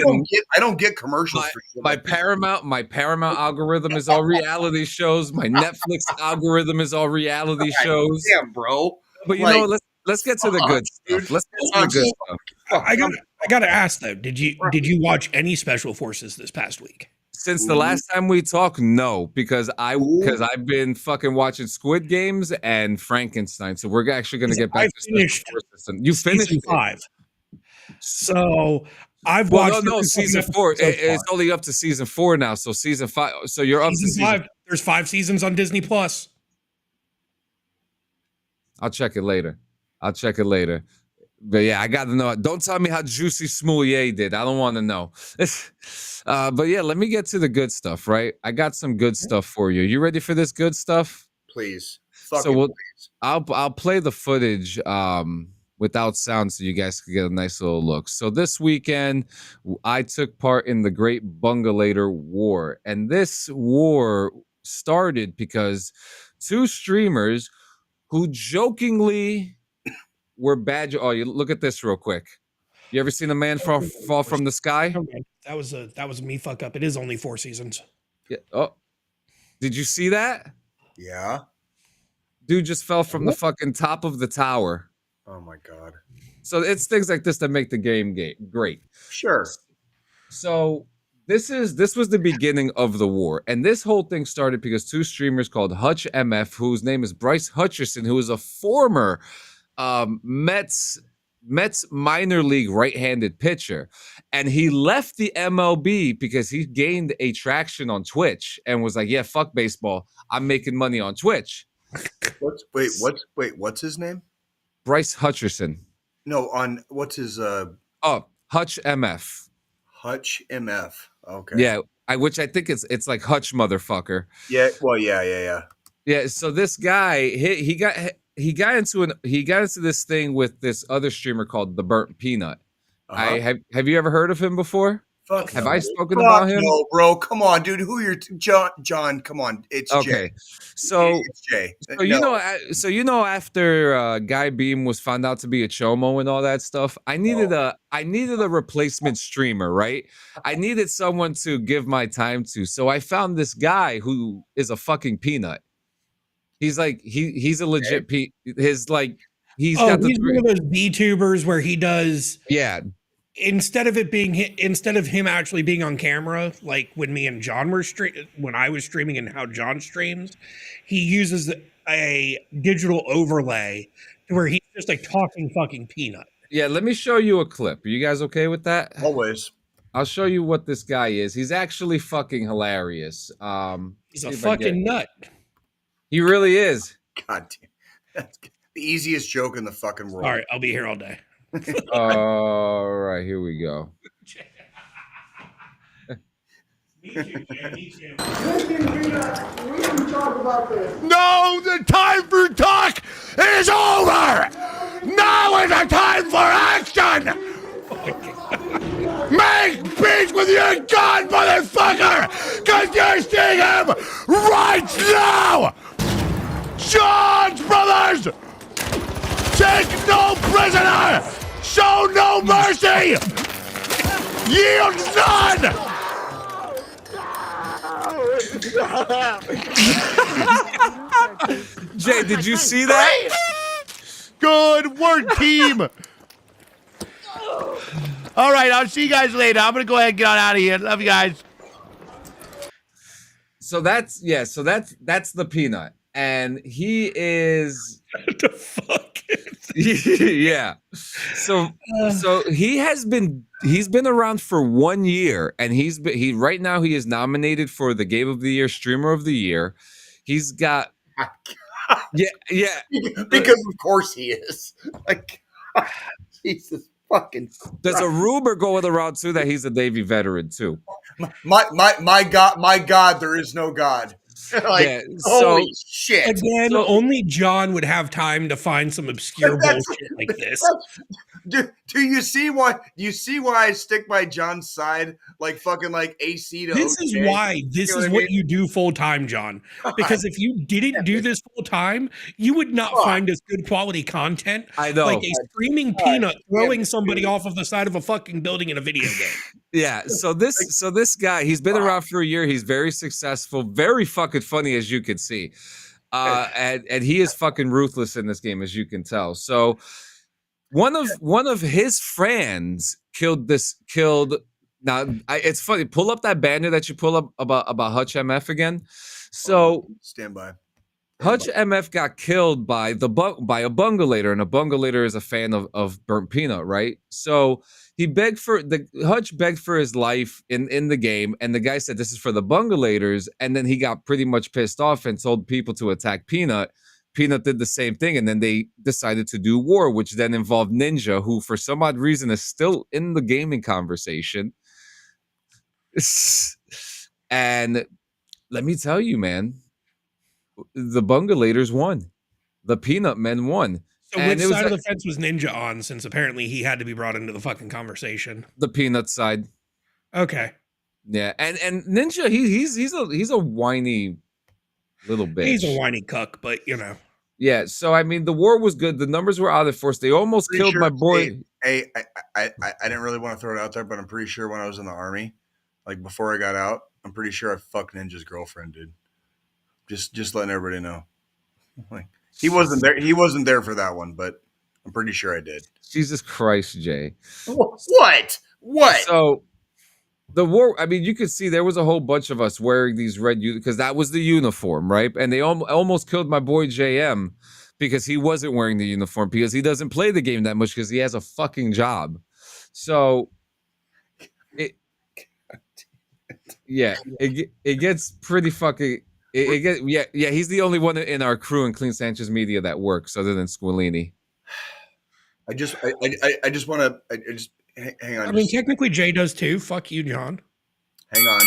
don't get commercials for shit. My Paramount algorithm is all reality shows. My Netflix algorithm is all reality shows. Damn, bro. But you know, let's get to the good stuff. Let's get to the good stuff. I gotta ask though, did you watch any Special Forces this past week? Since the last time we talked, no, because I've been fucking watching Squid Games and Frankenstein. So we're actually going to get back to Special Forces. You finished season 5. So I've watched season 4. It's only up to season 4 now. So season 5. So you're up to season 5. There's 5 seasons on Disney Plus. I'll check it later. But yeah, I got to know. Don't tell me how Juicy Smoulier did. I don't want to know. But yeah, let me get to the good stuff, right? I got some good stuff for you. You ready for this good stuff? Please. Please. I'll play the footage without sound so you guys can get a nice little look. So this weekend, I took part in the Great Bungalow War. And this war started because 2 streamers who jokingly were bad. Oh, you look at this real quick. You ever seen a man fall from the sky? Okay. That was a me fuck up. It is only 4 seasons. Yeah. Oh, did you see that? Yeah. Dude just fell from the fucking top of the tower. Oh my god. So it's things like this that make the game great. Sure. So this was the beginning of the war, and this whole thing started because 2 streamers called Hutch MF, whose name is Bryce Hutcherson, who is a former Mets minor league right-handed pitcher, and he left the MLB because he gained a traction on Twitch and was like, "Yeah, fuck baseball. I'm making money on Twitch." What's his name? Bryce Hutcherson. No, on what's his Hutch MF. Hutch MF. Okay. Yeah, which I think it's like Hutch motherfucker. Yeah. Well, yeah. Yeah. So this guy, he got into this thing with this other streamer called The Burnt Peanut. Have you ever heard of him before? Have I spoken about him? No, bro. Come on, dude. Who you're John? Come on. It's okay. Jay. So it's Jay. So you know after Guy Beam was found out to be a chomo and all that stuff, I needed a replacement streamer, right? I needed someone to give my time to. So I found this guy who is a fucking peanut. He's like he's a legit he's one of those VTubers where he does instead of him actually being on camera, like when me and John were when I was streaming and how John streams, he uses a digital overlay where he's just a talking fucking peanut. Yeah, let me show you a clip. Are you guys okay with that? Always. I'll show you what this guy is. He's actually fucking hilarious. He's a fucking nut. He really is. God damn. That's the easiest joke in the fucking world. All right, I'll be here all day. All right, here we go. Me too, Jay, me too. We can talk about this. No, the time for talk is over! Now is the time for action! Make peace with your God, motherfucker! Cause you're seeing him right now! Charge, brothers! Take no prisoner! Show no mercy! Yield none! Jay, did you see that? Good work, team! All right, I'll see you guys later. I'm gonna go ahead and get on out of here. Love you guys. So that's the Peanut, and he is What the fuck? yeah. So he's been around for 1 year, and he right now he is nominated for the Game of the Year, Streamer of the Year. He's got yeah Because of course he is. Like, Jesus fucking. there's a rumor going around too that he's a Navy veteran too. My God, there is no God. Like, Yeah, holy shit. Again, So- only John would have time to find some obscure That's- bullshit like this. Do you see why? Do you see why I stick by John's side, like fucking like AC to? This is OJ? why this You know is what I what mean? you do full time, John. Because if you didn't do this full time, you would not find us good quality content. I know. Like a screaming peanut throwing somebody off of the side of a fucking building in a video game. Yeah, so this guy, he's been around for a year. He's very successful, very fucking funny, as you can see, and he is fucking ruthless in this game, as you can tell. So one of his friends killed. Now it's funny. Pull up that banner that you pull up about Hutch MF again. So Stand by. Hutch MF got killed by a bungalator, and a bungalator is a fan of burnt peanut, right? So Hutch begged for his life in the game, and the guy said this is for the bungalators, and then he got pretty much pissed off and told people to attack Peanut. Peanut did the same thing, and then they decided to do war, which then involved Ninja, who for some odd reason is still in the gaming conversation. And let me tell you, man, the bungalators won. The Peanut Men won. So And which it was side of a- the fence was Ninja on, since apparently he had to be brought into the fucking conversation? The Peanut side. Okay. Yeah, and Ninja, he's a whiny little bitch. He's a whiny cuck, but you know. Yeah, so I mean, the war was good. The numbers were out of force. They almost Pretty killed sure- my boy. Hey, I didn't really want to throw it out there, but I'm pretty sure when I was in the army, like before I got out, I'm pretty sure I fucked Ninja's girlfriend, dude. Just letting everybody know. Like, he wasn't there. He wasn't there for that one, but I'm pretty sure I did. Jesus Christ, Jay. What? So the war, I mean, you could see there was a whole bunch of us wearing these red because that was the uniform, right? And they almost killed my boy JM because he wasn't wearing the uniform because he doesn't play the game that much because he has a fucking job. So it gets pretty fucking. It gets he's the only one in our crew in Clean Sanchez Media that works other than Squilini. I just want to hang on. I mean, technically Jay does too. Fuck you, John. Hang on.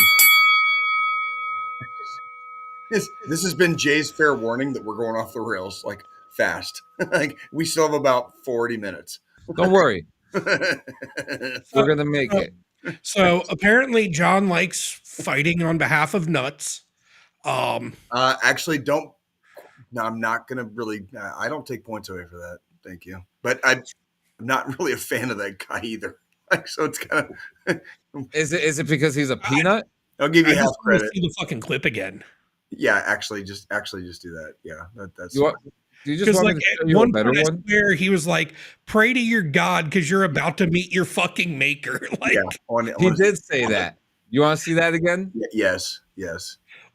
This has been Jay's fair warning that we're going off the rails like fast. Like we still have about 40 minutes. Don't worry, we're gonna make it. So apparently John likes fighting on behalf of nuts. Actually, don't. No, I'm not gonna really. I don't take points away for that. Thank you, but I'm not really a fan of that guy either. Like, so it's kind of. Is it because he's a peanut? I'll give you I half just want to credit. see the fucking clip again. Yeah, actually, just do that. Yeah, that's. You just Because want like me to at show you a one better point I one? swear he was like, "Pray to your God because you're about to meet your fucking maker." Like, Yeah, He did say that. You want to see that again? Yes.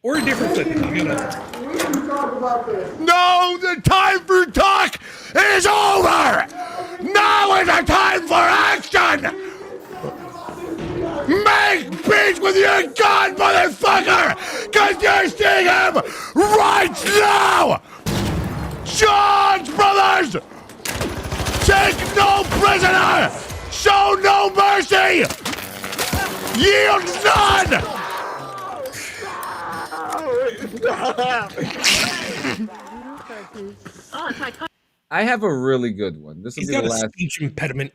or a different clip. If you gotta, We can talk about this. No, the time for talk is over! Now is the time for action! Make peace with your God, motherfucker! Cause you're seeing him right now! Charge, brothers! Take no prisoner! Show no mercy! yields none! I have a really good one. This will He's be got the a last. speech impediment.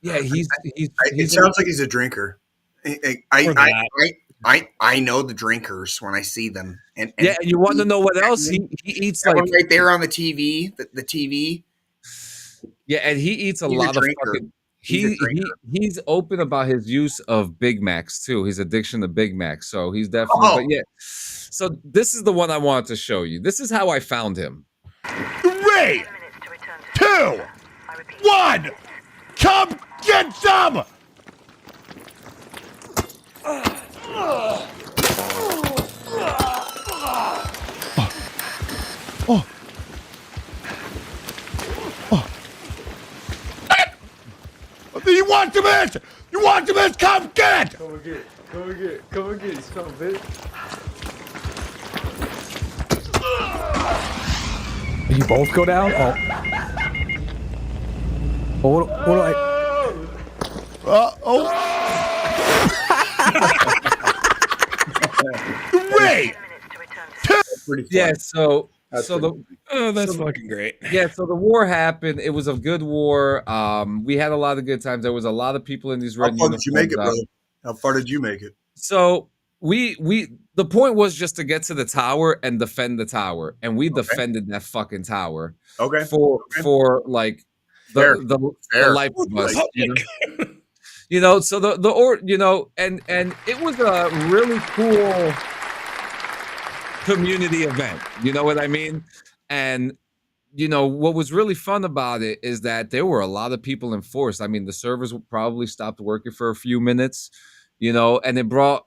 Yeah, It sounds like he's a drinker. I know the drinkers when I see them. And yeah, and you want to know what else? He eats that like one right there on the TV. The TV. yeah, and he eats a He's a lot of drinker. fucking. He's a drinker. He's open about his use of Big Macs too. His addiction to Big Macs. So he's definitely. Oh. But yeah, so this is the one I wanted to show you. This is how I found him. 3, 2, 1, come get some! You want to miss? You want to miss? Come get it! Come and get it. Come and get it. Come and get it, son of a bitch. Did you both go down? Oh. Oh, what do I... Wait! Yeah, so That's That's fucking great. yeah, so the war happened. It was a good war. We had a lot of good times. There was a lot of people in these red How far did you make it, uniforms. brother? How far did you make it? So we the point was just to get to the tower and defend the tower, and we defended that fucking tower Okay. for like Fair. the Fair. life of us. You know, so and it was a really cool community event. You know what I mean? And what was really fun about it is that there were a lot of people enforced. I mean, the servers probably stopped working for a few minutes, and it brought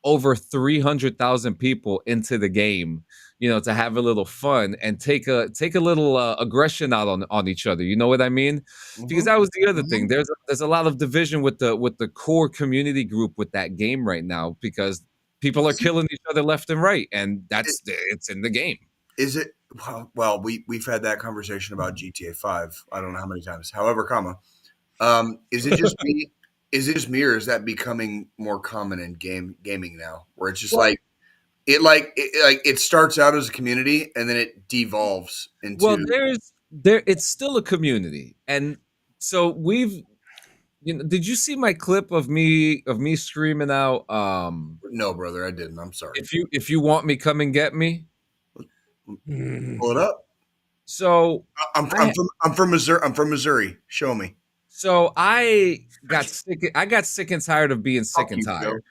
over 300,000 people into the game, to have a little fun and take a little aggression out on each other. You know what I mean? Because that was the other thing. There's a lot of division with the core community group with that game right now, because people are killing each other left and right, and it's in the game. Is it? Well, we've had that conversation about GTA 5. I don't know how many times. However, is it just me? Is it just me, or is that becoming more common in gaming now, where it's just it starts out as a community and then it devolves into? Well, it's still a community, and so we've. Did you see my clip of me screaming out? No, brother, I didn't. I'm sorry. If you want me, come and get me. Pull it up. So I'm from Missouri. I'm from Missouri. Show me. So I got sick. I got sick and tired of being sick and tired.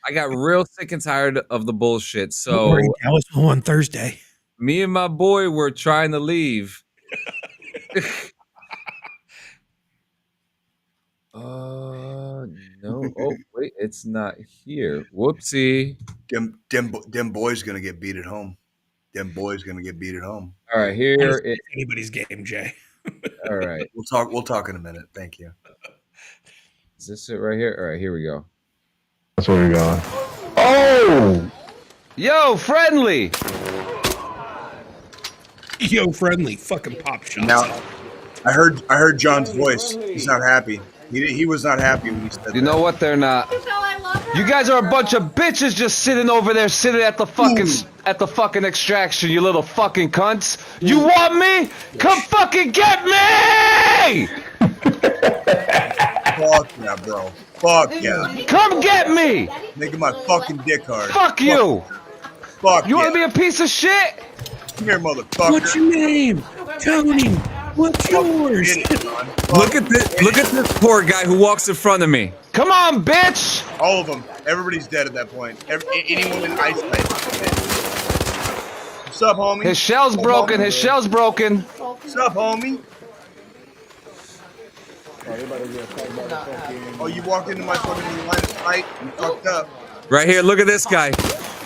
I got real sick and tired of the bullshit. So I was home on Thursday. Me and my boy were trying to leave. No. Oh, wait, it's not here. Whoopsie. Them boys gonna get beat at home. Them boys gonna get beat at home. All right, here. Anybody's game, Jay. All right. We'll talk in a minute. Thank you. Is this it right here? All right, here we go. That's where we going. Oh! Yo, friendly! Yo, friendly, fucking pop shots. Now, I heard John's voice. He's not happy. He was not happy when he said that. You know what? They're not. You guys are a bunch of bitches just sitting over there, sitting at the fucking extraction, you little fucking cunts. You want me? Come fucking get me! Fuck yeah, bro. Fuck yeah. Come get me! Making my fucking dick hard. Fuck you! Fuck You yeah. wanna be a piece of shit? Come here, motherfucker. What's your name? Tony. What's yours? Look at this poor guy who walks in front of me. Come on, bitch! All of them. Everybody's dead at that point. Anyone in ice ice. What's up, homie? His shell's broken. His shell's broken. What's up, homie? Oh, you walked into my fucking line of sight. You fucked up. Right here, look at this guy.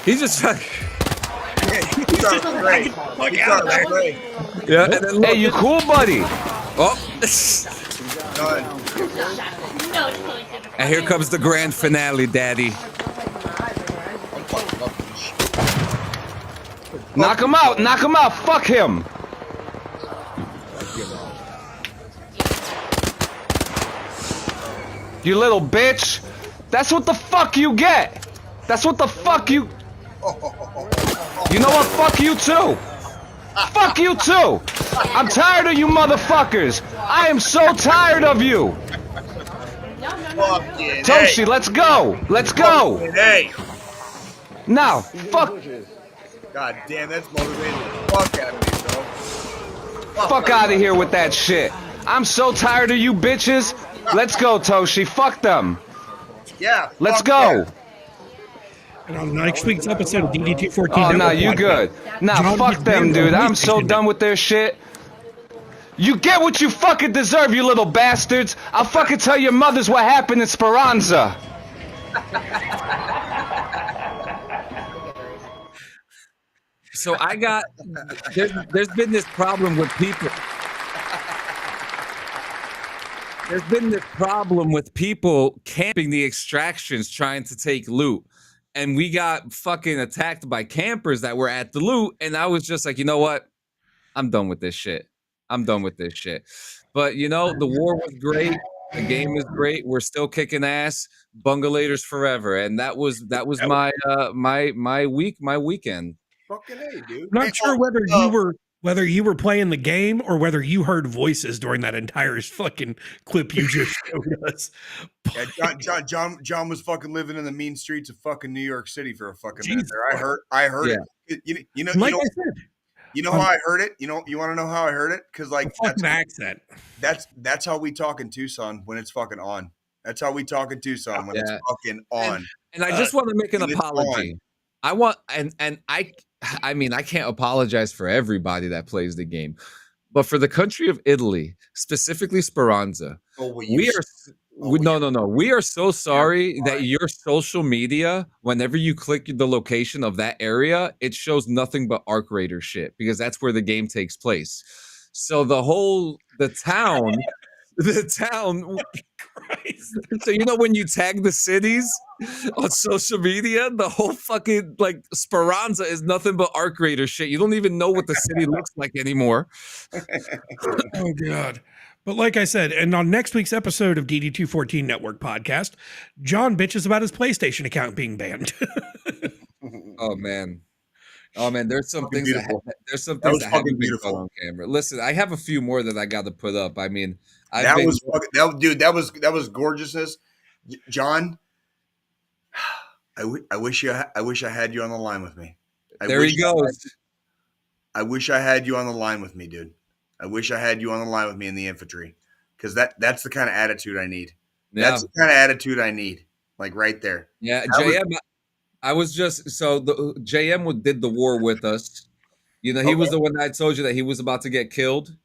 He's just Yeah, he started great. He started great. yeah. And then look. Hey, you cool, buddy? Oh. Done. And here comes the grand finale, Daddy. Knock him out. Knock him out. Fuck him. You little bitch. That's what the fuck you get. That's what the fuck you... You know what? Fuck you too. Fuck you too. I'm tired of you motherfuckers. I am so tired of you. Toshi, let's go. Let's go. Hey. Now, fuck. God damn, that's motivating the fuck out of me, bro. Fuck out of here with that shit. I'm so tired of you bitches. Let's go, Toshi. Fuck them. Yeah. Let's go. Yeah. And on next week's episode of DD214. Oh, nah, you good. Nah, fuck them, dude. I'm so done with their shit. You get what you fucking deserve, you little bastards. I'll fucking tell your mothers what happened in Speranza. So I got, there's been this problem with people. There's been this problem with people camping the extractions trying to take loot. And we got fucking attacked by campers that were at the loot. And I was just like, you know what? I'm done with this shit. I'm done with this shit. But, you know, the war was great. The game is great. We're still kicking ass. Bungalators forever. And that was my my weekend. Fucking A, dude. I'm not sure whether you were playing the game or whether you heard voices during that entire fucking clip you just showed us. Yeah, John was fucking living in the mean streets of fucking New York City for a fucking minute there. I heard it. You know, like I said, you know how I heard it? You want to know how I heard it? Because like that's an accent. That's how we talk in Tucson when it's fucking on. That's how we talk in Tucson when it's fucking on. And I just want to make an apology. I want and I mean I can't apologize for everybody that plays the game, but for the country of Italy, specifically Speranza, we are so sorry that your social media, whenever you click the location of that area, it shows nothing but Arc Raider shit because that's where the game takes place. So the town. Christ. So you know when you tag the cities on social media, the whole fucking like Speranza is nothing but Arc Raider shit. You don't even know what the city looks like anymore. Oh god. But like I said, and on next week's episode of DD214 Network Podcast, John bitches about his PlayStation account being banned. Oh man, there's some things that have to be put on camera. Listen, I have a few more that I got to put up. I mean, that was gorgeousness, John. I wish I had you on the line with me. There he goes. I wish I had you on the line with me, dude. I wish I had you on the line with me in the infantry, because that's the kind of attitude I need. Yeah. That's the kind of attitude I need, like right there. Yeah, JM. I was just the JM did the war with us. You know, he was the one that I told you that he was about to get killed.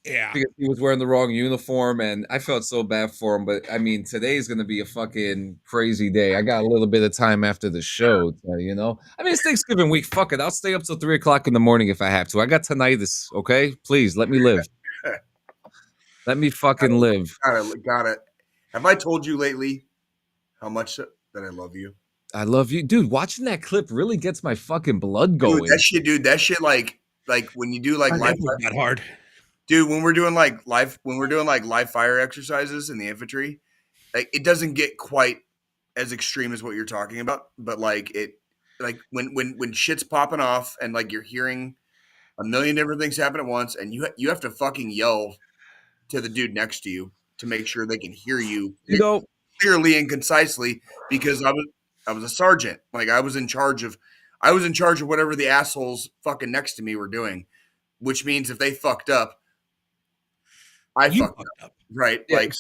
Yeah, because he was wearing the wrong uniform, and I felt so bad for him. But I mean, today's gonna be a fucking crazy day. I got a little bit of time after the show, you know. I mean, it's Thanksgiving week. Fuck it, I'll stay up till 3:00 in the morning if I have to. I got tinnitus. Okay, please let me live. Let me fucking live. Got it. Have I told you lately how much that I love you? I love you, dude. Watching that clip really gets my fucking blood going. Dude, that shit, like when you do like live that hard. Dude, when we're doing like live fire exercises in the infantry, like it doesn't get quite as extreme as what you're talking about, but like when shit's popping off and like you're hearing a million different things happen at once, and you have to fucking yell to the dude next to you to make sure they can hear you, clearly and concisely, because I was a sergeant. Like I was in charge of whatever the assholes fucking next to me were doing, which means if they fucked up, I fucked up. Right. Yeah, and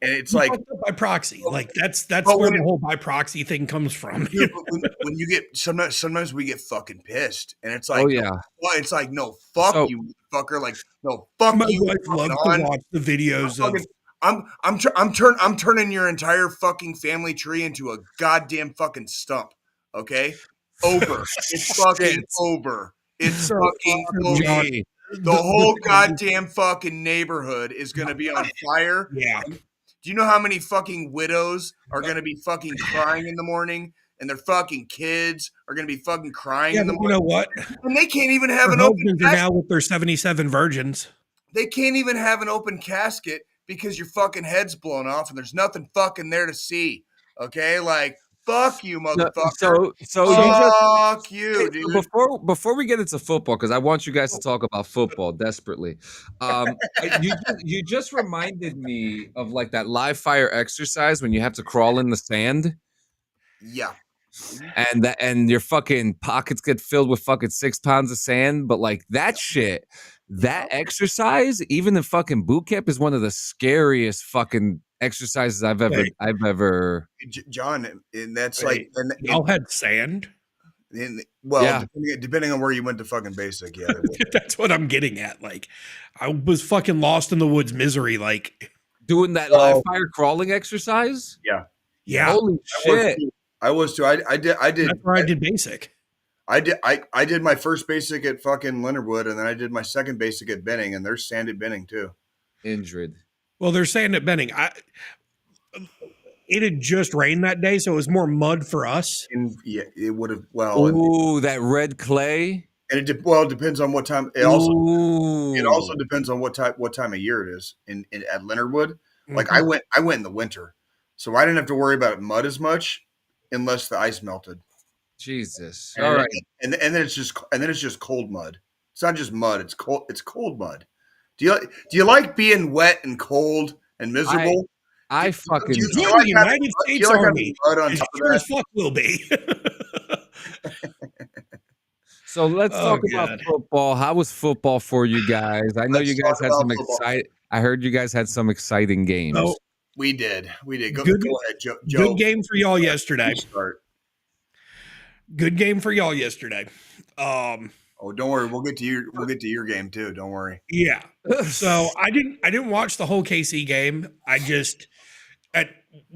it's like by proxy. Like that's where the whole by proxy thing comes from. Dude, when you get sometimes we get fucking pissed, and it's like, it's like, no, fuck you, fucker. Like, no, fuck my you. My wife loves to watch the videos of. I'm turning your entire fucking family tree into a goddamn fucking stump. Okay, over. It's fucking over. It's fucking over. The whole goddamn fucking neighborhood is going to be on fire. Yeah. Do you know how many fucking widows are going to be fucking crying in the morning, and their fucking kids are going to be fucking crying in the morning? You know what? And they can't even have an open casket. Now with their 77 virgins. They can't even have an open casket because your fucking head's blown off and there's nothing fucking there to see. Okay, like fuck you, motherfucker. Fuck you, dude. Before we get into football, because I want you guys to talk about football desperately. You just reminded me of like that live fire exercise when you have to crawl in the sand. Yeah. And your fucking pockets get filled with fucking 6 pounds of sand, but like that shit, that exercise, even in fucking boot camp, is one of the scariest fucking exercises I've ever. John, and that's Wait, like, y'all had sand. Yeah. depending on where you went to fucking basic, yeah. That's what I'm getting at. Like, I was fucking lost in the woods misery. Like Doing that live fire crawling exercise. yeah. Holy shit. I was too. I did. That's where I did basic. I did my first basic at fucking Leonard Wood, and then I did my second basic at Benning, and there's sand at Benning too. Injured. Well, they're saying at Benning, it had just rained that day, so it was more mud for us. Yeah, it would have. Ooh, that red clay. And it depends on what time. It also depends on what time of year it is. At Leonard Wood, like I went in the winter, so I didn't have to worry about mud as much, unless the ice melted. Jesus. And all right. And then it's just cold mud. It's not just mud. It's cold. It's cold mud. Do you like being wet and cold and miserable? I fucking join the United States Army. It sure as fuck will be. So let's talk about football. How was football for you guys? I know you guys had some exciting. I heard you guys had some exciting games. Oh, we did. Go ahead, Joe. Good game for y'all yesterday. Good game for y'all yesterday. Oh, don't worry. We'll get to your game too. Don't worry. Yeah. So I didn't watch the whole KC game. I just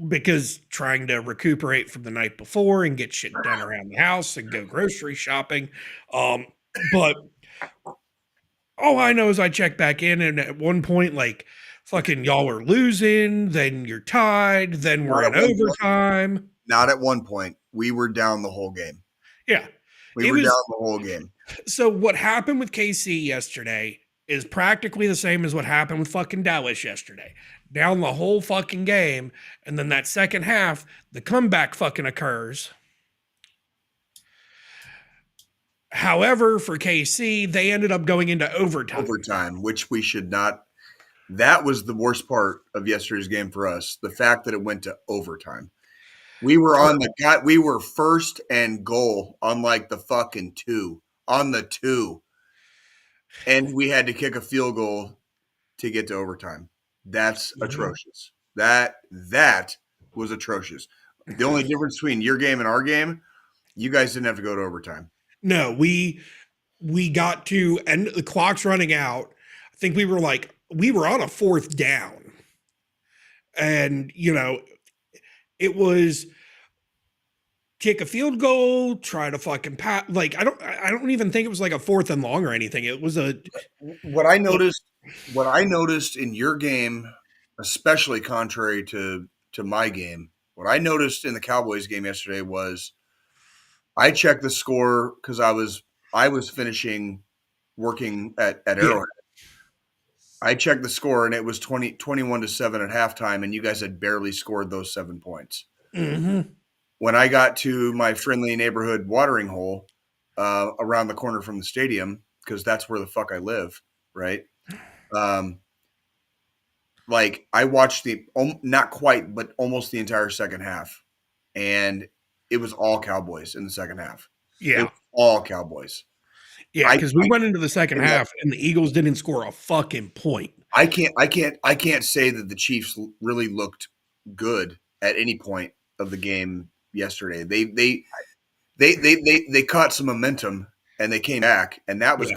because trying to recuperate from the night before and get shit done around the house and go grocery shopping. But all I know is I checked back in, and at one point, like, fucking y'all were losing, then you're tied, then we're in overtime. Not at one point. We were down the whole game. Yeah. We were down the whole game. So what happened with KC yesterday is practically the same as what happened with fucking Dallas yesterday. Down the whole fucking game, and then that second half, the comeback fucking occurs. However, for KC, they ended up going into overtime. Which we should not. That was the worst part of yesterday's game for us. The fact that it went to overtime. We were we were first and goal on like the fucking 2. On the 2. And we had to kick a field goal to get to overtime. That's atrocious. That was atrocious. The only difference between your game and our game, you guys didn't have to go to overtime. No, we got to, and the clock's running out. I think we were on a 4th down. And, it was kick a field goal, try to fucking pat. Like, I don't even think it was like a 4th and long or anything. It was what I noticed in your game, especially contrary to my game, what I noticed in the Cowboys game yesterday was I checked the score because I was finishing working at Arrowhead. I checked the score and it was 21-7 at halftime, and you guys had barely scored those 7 points. Mm-hmm. When I got to my friendly neighborhood watering hole around the corner from the stadium, because that's where the fuck I live, right? Like I watched not quite, but almost the entire second half, and it was all Cowboys in the second half. Yeah, all Cowboys. Yeah, because we went into the second half and the Eagles didn't score a fucking point. I can't say that the Chiefs really looked good at any point of the game yesterday. They caught some momentum and they came back, and that was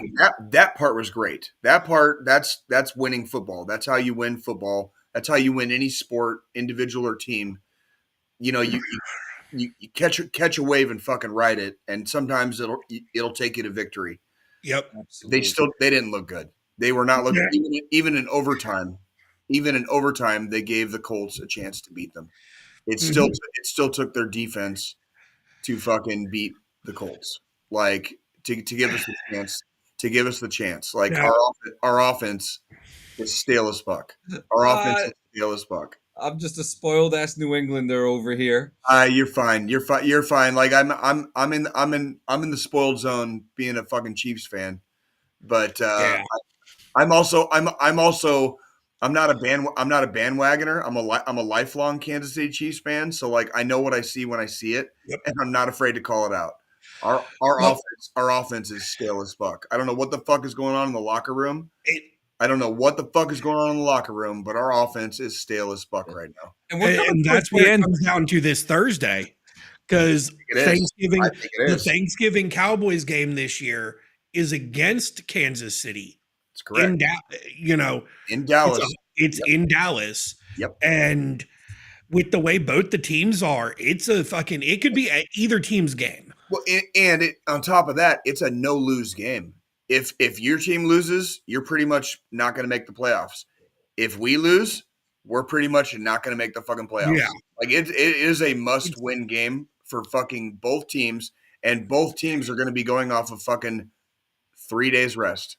that part was great. That's winning football. That's how you win football. That's how you win any sport, individual or team. You catch a wave and fucking ride it, and sometimes it'll take you to victory. Yep. Absolutely. They didn't look good. They were not looking even in overtime. Even in overtime, they gave the Colts a chance to beat them. It still took their defense to fucking beat the Colts. Like to give us the chance. To give us the chance. Like our offense is stale as fuck. Our offense is stale as fuck. I'm just a spoiled ass New Englander over here. You're fine. You're fine. You're fine. Like I'm in the spoiled zone being a fucking Chiefs fan. But I'm not a bandwagoner. I'm a lifelong Kansas City Chiefs fan. So like I know what I see when I see it, and I'm not afraid to call it out. Our offense is stale as fuck. I don't know what the fuck is going on in the locker room. I don't know what the fuck is going on in the locker room, but our offense is stale as fuck right now. And that's what it comes down to this Thursday, because the Thanksgiving Cowboys game this year is against Kansas City. That's correct. In Dallas. It's in Dallas. Yep. And with the way both the teams are, it could be either team's game. Well, on top of that, it's a no-lose game. If your team loses, you're pretty much not going to make the playoffs. If we lose, we're pretty much not going to make the fucking playoffs. Yeah. Like it is a must-win game for fucking both teams, and both teams are going to be going off of fucking 3 days rest.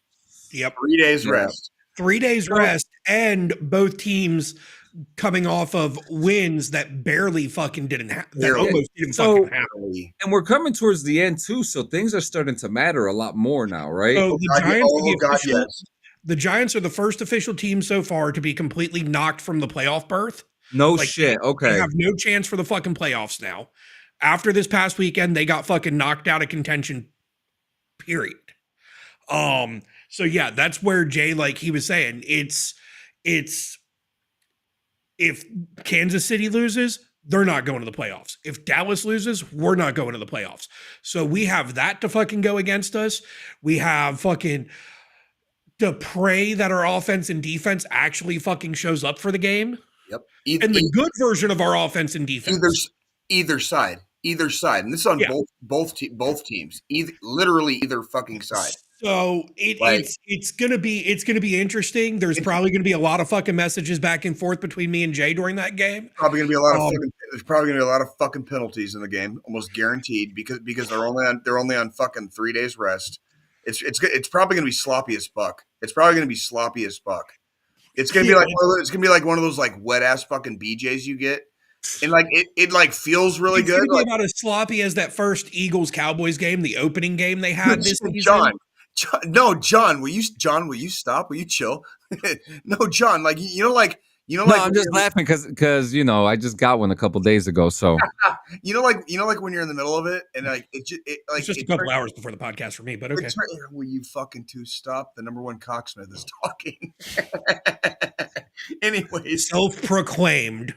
Yep. 3 days rest. 3 days rest, and both teams coming off of wins that barely fucking didn't happen. That almost didn't fucking happen. And we're coming towards the end too, so things are starting to matter a lot more now, right? So the Giants are the first official team so far to be completely knocked from the playoff berth. No shit. Okay. They have no chance for the fucking playoffs now. After this past weekend, they got fucking knocked out of contention. Period. So yeah, that's where Jay, like he was saying, it's if Kansas City loses, they're not going to the playoffs. If Dallas loses, we're not going to the playoffs. So we have that to fucking go against us. We have fucking to pray that our offense and defense actually fucking shows up for the game. Yep. And the good version of our offense and defense. Either side. And this is on both teams. Literally either fucking side. So it's gonna be interesting. There's probably gonna be a lot of fucking messages back and forth between me and Jay during that game. There's probably gonna be a lot of fucking penalties in the game, almost guaranteed, because they're only on fucking 3 days rest. It's probably gonna be sloppy as fuck. It's gonna be like one of those like wet ass fucking BJs you get. And like it like feels really good. It's gonna be about as sloppy as that first Eagles Cowboys game, the opening game they had this season. John, will you stop? Will you chill? No, John, I'm just laughing because I just got one a couple days ago. So like when you're in the middle of it and like it's just a couple hours before the podcast for me, but okay. Will you fucking two stop? The number one cocksmith is talking. Anyways, self-proclaimed.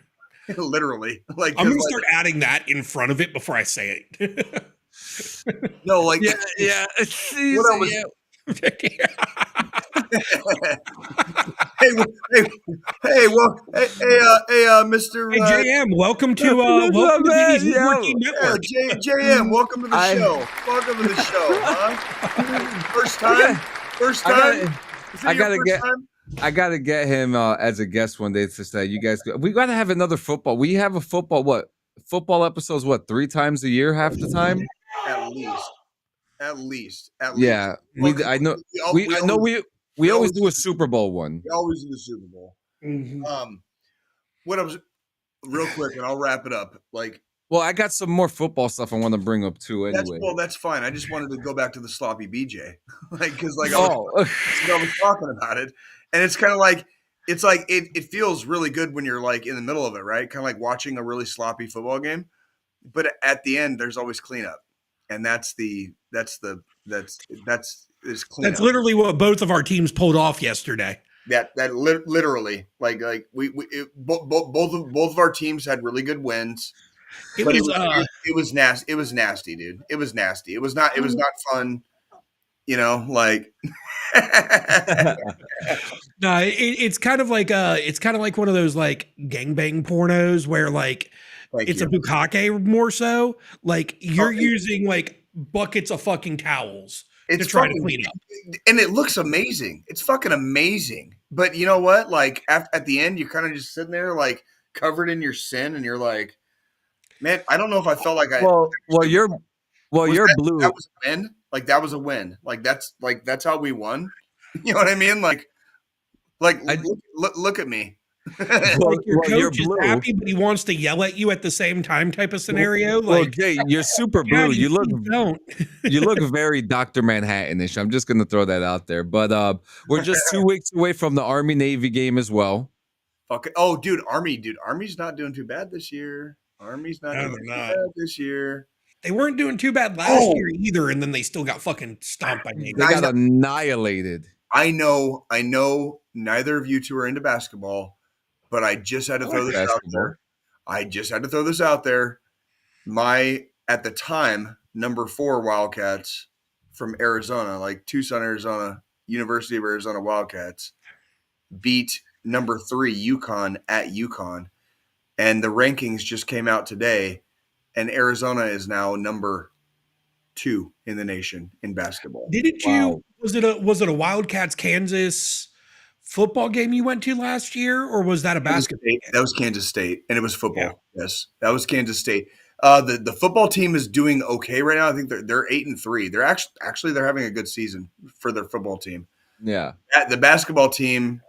Literally, like I'm gonna start adding that in front of it before I say it. No, like yeah. Mr. Hey, JM, welcome to DD214 Network. JM, welcome to the show. Welcome to the show, huh? First time. I gotta get him as a guest one day to say, you guys, we gotta have another football. We have a football episodes 3 times a year, half the time. At least. Yeah, I know. We always do a Super Bowl one. We always do the Super Bowl. Mm-hmm. What I was real quick, and I'll wrap it up. Well, I got some more football stuff I want to bring up too. Anyway, that's fine. I just wanted to go back to the sloppy BJ, I was talking about it, and it's kind of like it feels really good when you're like in the middle of it, right? Kind of like watching a really sloppy football game, but at the end, there's always cleanup, and that's cleanup. That's literally what both of our teams pulled off yesterday. Literally, both of our teams had really good wins. It was nasty. It was nasty, dude. It was nasty. It was not fun. No, it's kind of like one of those like gangbang pornos where it's a bukkake more so. Like you're using like buckets of fucking towels to try to clean up. And it looks amazing. It's fucking amazing. But you know what? Like at the end, you're kind of just sitting there like covered in your sin, and you're like, man, I don't know if I felt like you're blue. That was a win. Like that was a win. Like that's how we won. You know what I mean? Like Like, look at me. Like your coach is blue. happy, but he wants to yell at you at the same time type of scenario. Well, Like, Jay, you're super blue. Daddy, You look please don't. you look very Dr. Manhattan-ish. I'm just gonna throw that out there. But we're just 2 weeks away from the Army Navy game as well. Okay. Oh, dude, Army's not doing too bad this year. Army's not doing too bad this year. They weren't doing too bad last year either, and then they still got fucking stomped by Navy. They got annihilated. I know neither of you two are into basketball, but I just had to throw this out there. My, at the time, number 4 Wildcats from Arizona, like Tucson, Arizona, University of Arizona Wildcats, beat number 3 UConn at UConn. And the rankings just came out today, and Arizona is now number 2 in the nation in basketball. Didn't you? Was it a Wildcats Kansas football game you went to last year, or was that a basketball game? That was Kansas State, and it was football. Yeah. Yes, that was Kansas State. The football team is doing okay right now. I think they're 8-3. They're actually they're having a good season for their football team. Yeah. The basketball team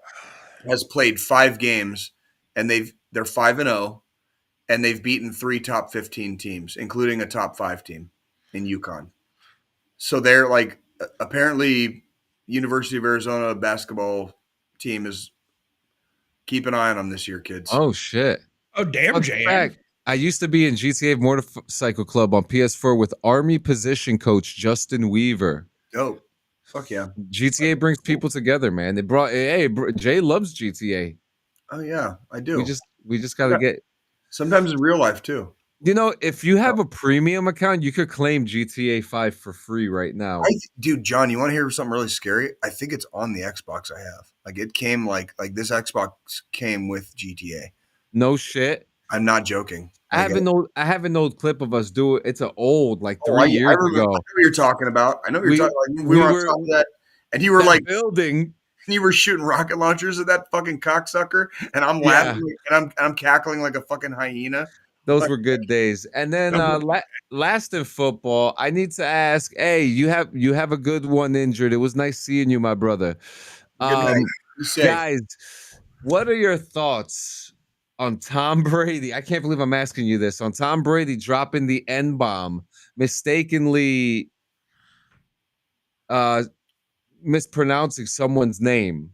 has played 5 games, and they're 5-0, and they've beaten 3 top 15 teams, including a top 5 team in UConn. So they're like, apparently University of Arizona basketball team is, keep an eye on them this year, kids. Oh shit. Oh damn, Jay. I used to be in GTA Motorcycle Club on PS4 with Army position coach Justin Weaver. Oh, fuck yeah. GTA brings people together, man. They brought Jay loves GTA. Oh yeah, I do. We just got to get. Sometimes in real life too. You know, if you have a premium account, you could claim GTA 5 for free right now. Dude, John, you want to hear something really scary? I think it's on the Xbox I have. Like it came like this Xbox came with GTA. No shit. I'm not joking. I have an old clip of us do it. It's an old, like 3 years ago. I know what you're talking about. I know what you're talking about. We were on top of that, and you were like building. And you were shooting rocket launchers at that fucking cocksucker, and I'm laughing and I'm cackling like a fucking hyena. Those were good days. And then last in football, I need to ask, hey, you have a good one injured. It was nice seeing you, my brother. Guys, what are your thoughts on Tom Brady? I can't believe I'm asking you this. On Tom Brady dropping the N-bomb, mistakenly mispronouncing someone's name.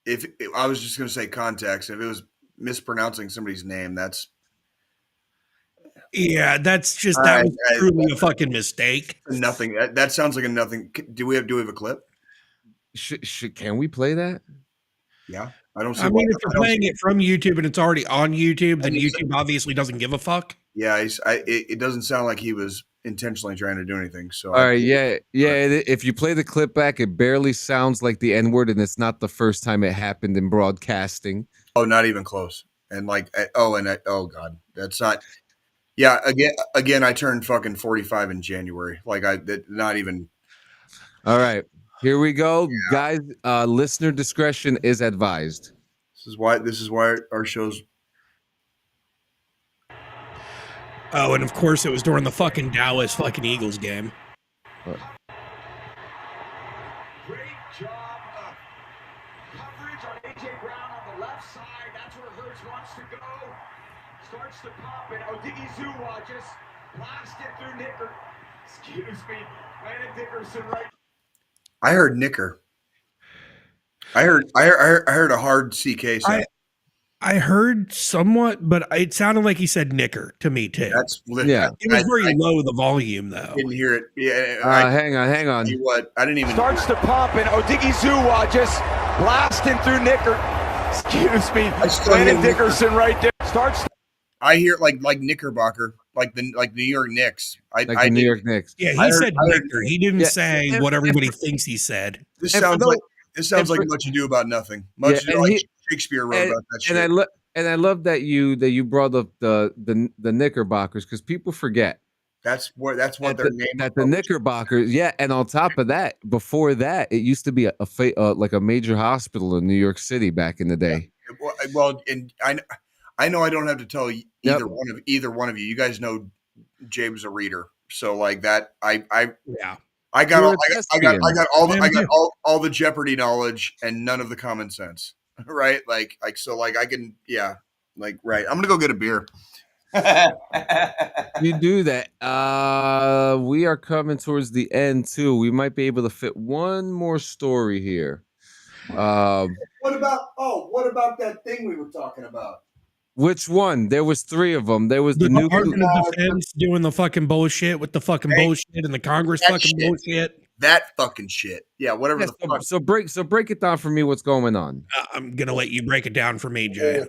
If I was just going to say context, if it was mispronouncing somebody's name, that's just was truly a fucking mistake. Nothing. That sounds like a nothing. Do we have a clip? Can we play that? Yeah, I don't see. I mean, if you're playing it from YouTube and it's already on YouTube, then YouTube obviously doesn't give a fuck. Yeah, it doesn't sound like he was intentionally trying to do anything. So, all right, yeah. If you play the clip back, it barely sounds like the N-word, and it's not the first time it happened in broadcasting. Oh, not even close. And oh god, that's not. Yeah, again, I turned fucking 45 in January. Like not even. All right, here we go, guys. Listener discretion is advised. This is why our shows. Oh, and of course it was during the fucking Dallas fucking Eagles game. Great job of coverage on AJ Brown on the left side. That's where Hurts wants to go. Starts to pop, and Odigizua just blasted through Nicker. Excuse me, Landon Dickerson right. I heard Nicker. I heard a hard CK sound. I heard somewhat, but it sounded like he said Nicker to me too. It was very low the volume though. Didn't hear it. Yeah. Hang on. What? I didn't even. Starts to pump, and Odigizua just blasting through Nicker. Excuse me, Landon Dickerson right there. Starts. I hear like Knickerbocker, like New York Knicks. The New York Knicks. Yeah, he said Nicker. He didn't say what everybody thinks he said. This sounds like much ado about nothing. Much ado like Shakespeare wrote about that shit. And I love that you brought up the Knickerbockers, because people forget. That's what their name. That the Knickerbockers, yeah. And on top of that, before that, it used to be like a major hospital in New York City back in the day. Yeah. Well, and I know I don't have to tell either one of you. You guys know James a reader, so like that. I I got You're all, a I got thespian. all the, I I am got too. all the Jeopardy knowledge and none of the common sense. Right? Like so like I can right. I'm gonna go get a beer. You do that. We are coming towards the end too. We might be able to fit one more story here. What about that thing we were talking about? Which one? There was 3 of them. There was The the nuclear. Department of Defense doing the fucking bullshit with the fucking Hey, bullshit and the Congress that fucking shit. bullshit. That fucking shit. Yeah, whatever Yeah, the fuck. so break it down for me. What's going on? I'm gonna let you break it down for me,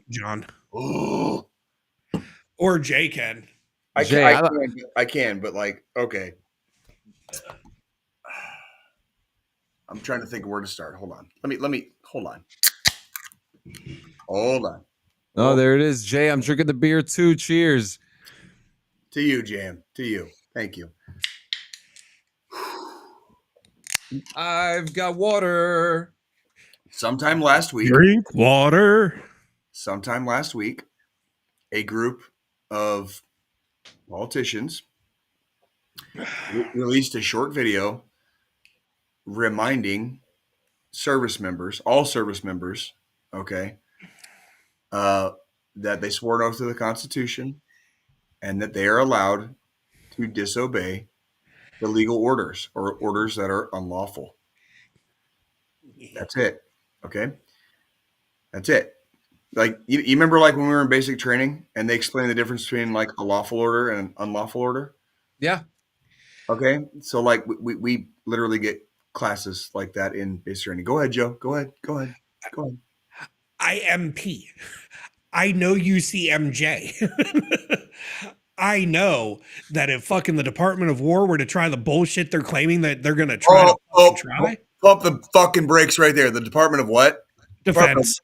John, Ooh. or Jay can. Jay, I can, but like, okay. I'm trying to think of where to start. Hold on. Let me hold on. Hold on. Oh, there it is, Jay. I'm drinking the beer too. Cheers. To you, Jam. To you. Thank you. I've got water. Sometime last week, Drink water. a group of politicians released a short video reminding all service members, okay, that they swore an oath to the Constitution and that they are allowed to disobey the legal orders or orders that are unlawful. That's it. Okay. That's it. Like you remember like when we were in basic training and they explained the difference between like a lawful order and an unlawful order? Yeah. Okay. So like we literally get classes like that in basic training. Go ahead, Joe. Go ahead. IMP. I know UCMJ. I know that if fucking the Department of War were to try the bullshit they're claiming that they're gonna try try. Pump the fucking brakes right there. The Department of what? Defense.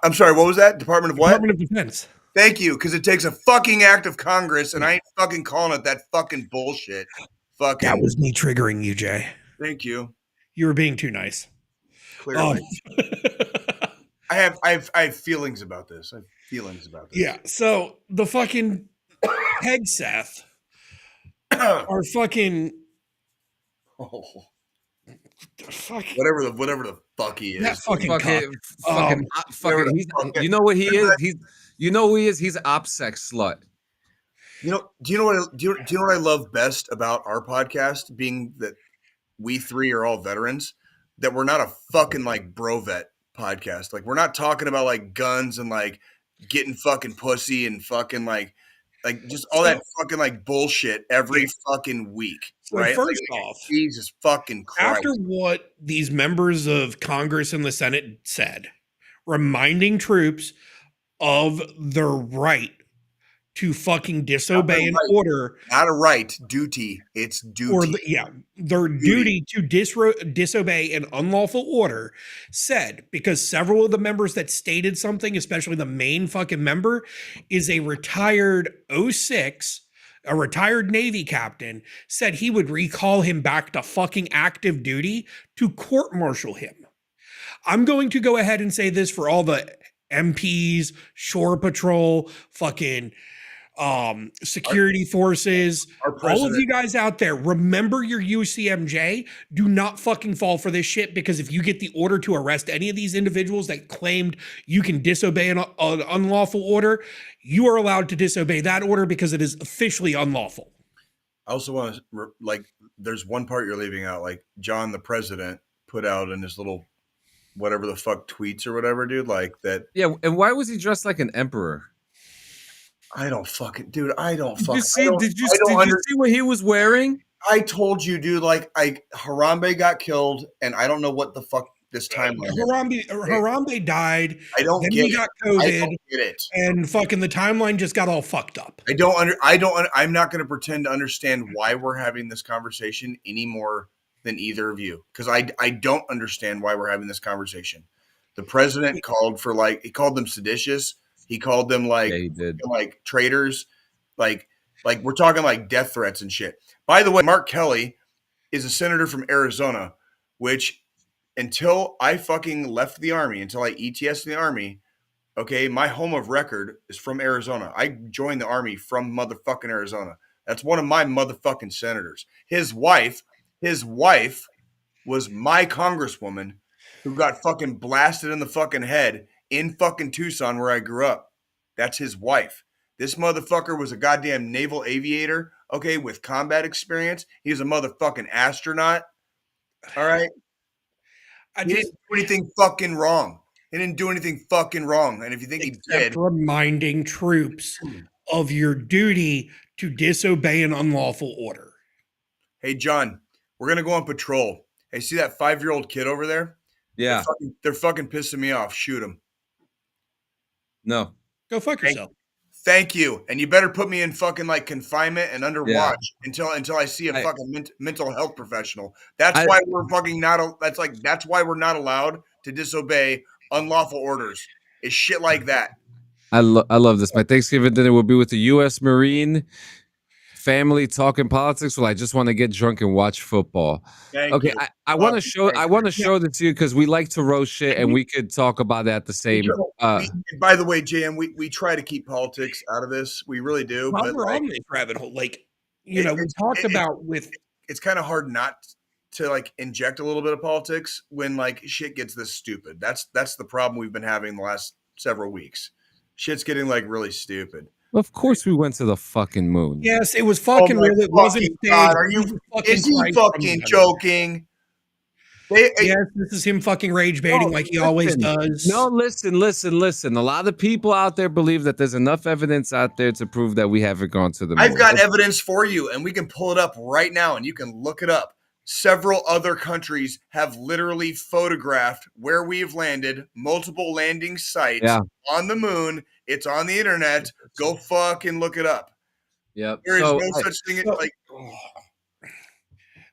I'm sorry, what was that? Department of what? Department of Defense. Thank you, because it takes a fucking act of Congress, and I ain't fucking calling it that fucking bullshit. Fucking. That was me triggering you, Jay. Thank you. You were being too nice. Clearly. I have feelings about this. Yeah. So the fucking Peg Seth are fucking whatever the fuck he is. that fucking You know what he is? You know who he is? He's an OPSEC slut. Do you know what I love best about our podcast? Being that we 3 are all veterans, that we're not a fucking like bro vet podcast. Like we're not talking about like guns and like getting fucking pussy and fucking like just all that fucking like bullshit every fucking week. So right? first off, Jesus fucking Christ. After what these members of Congress and the Senate said, reminding troops of their right to fucking disobey an order. Not a right, duty. It's duty. Or their duty to disobey an unlawful order said, because several of the members that stated something, especially the main fucking member, is a retired 06, a retired Navy captain, said he would recall him back to fucking active duty to court-martial him. I'm going to go ahead and say this for all the MPs, Shore Patrol, fucking security forces, all of you guys out there, remember your UCMJ. Do not fucking fall for this shit, because if you get the order to arrest any of these individuals that claimed you can disobey an unlawful order, you are allowed to disobey that order because it is officially unlawful. I also want to, there's one part you're leaving out, like John, the president, put out in his little whatever the fuck tweets or whatever, dude, like that. Yeah, and why was he dressed like an emperor? I don't fucking, dude. I don't Did fucking. you see what he was wearing? I told you, dude. Like, Harambe got killed, and I don't know what the fuck this timeline. Harambe died. I don't then get he it. got COVID. I don't get it. And fucking the timeline just got all fucked up. I'm not going to pretend to understand why we're having this conversation any more than either of you, because I don't understand why we're having this conversation. The president called for he called them seditious. He called them like traitors, like we're talking like death threats and shit. By the way, Mark Kelly is a senator from Arizona, which until I fucking left the army, until I ETS'd the army, okay, my home of record is from Arizona. I joined the army from motherfucking Arizona. That's one of my motherfucking senators. His wife His wife was my congresswoman who got fucking blasted in the fucking head in fucking Tucson where I grew up. That's his wife. This motherfucker was a goddamn naval aviator, okay, with combat experience. He was a motherfucking astronaut. All right. He didn't do anything fucking wrong. He didn't do anything fucking wrong. And if you think he did, reminding troops of your duty to disobey an unlawful order. hey, John, we're going to go on patrol. Hey, see that 5-year-old kid over there? Yeah. They're fucking pissing me off. Shoot him. No. Go fuck yourself. Thank you. And you better put me in fucking like confinement and under watch until I see a fucking mental health professional. That's why we're fucking not. That's why we're not allowed to disobey unlawful orders. It's shit like that. I love this. My Thanksgiving dinner will be with the U.S. Marine family talking politics. Well, I just want to get drunk and watch football. Thank you. I want to show. I want to show this to you because we like to roast shit, and we could talk about that at the same. By the way, JM, we try to keep politics out of this. We really do. While But we're like, on this rabbit hole, like we talked about with. It's kind of hard not to like inject a little bit of politics when like shit gets this stupid. That's the problem we've been having the last several weeks. Shit's getting like really stupid. Of course, we went to the fucking moon. Yes, it was fucking real. It wasn't. God, is he fucking joking? Yes, this is him fucking rage baiting like he always does. No, listen. A lot of people out there believe that there's enough evidence out there to prove that we haven't gone to the moon. I've got evidence for you, and we can pull it up right now, and you can look it up. Several other countries have literally photographed where we've landed, multiple landing sites on the moon. It's on the internet. Go fucking look it up. Yep. There is no such thing as like.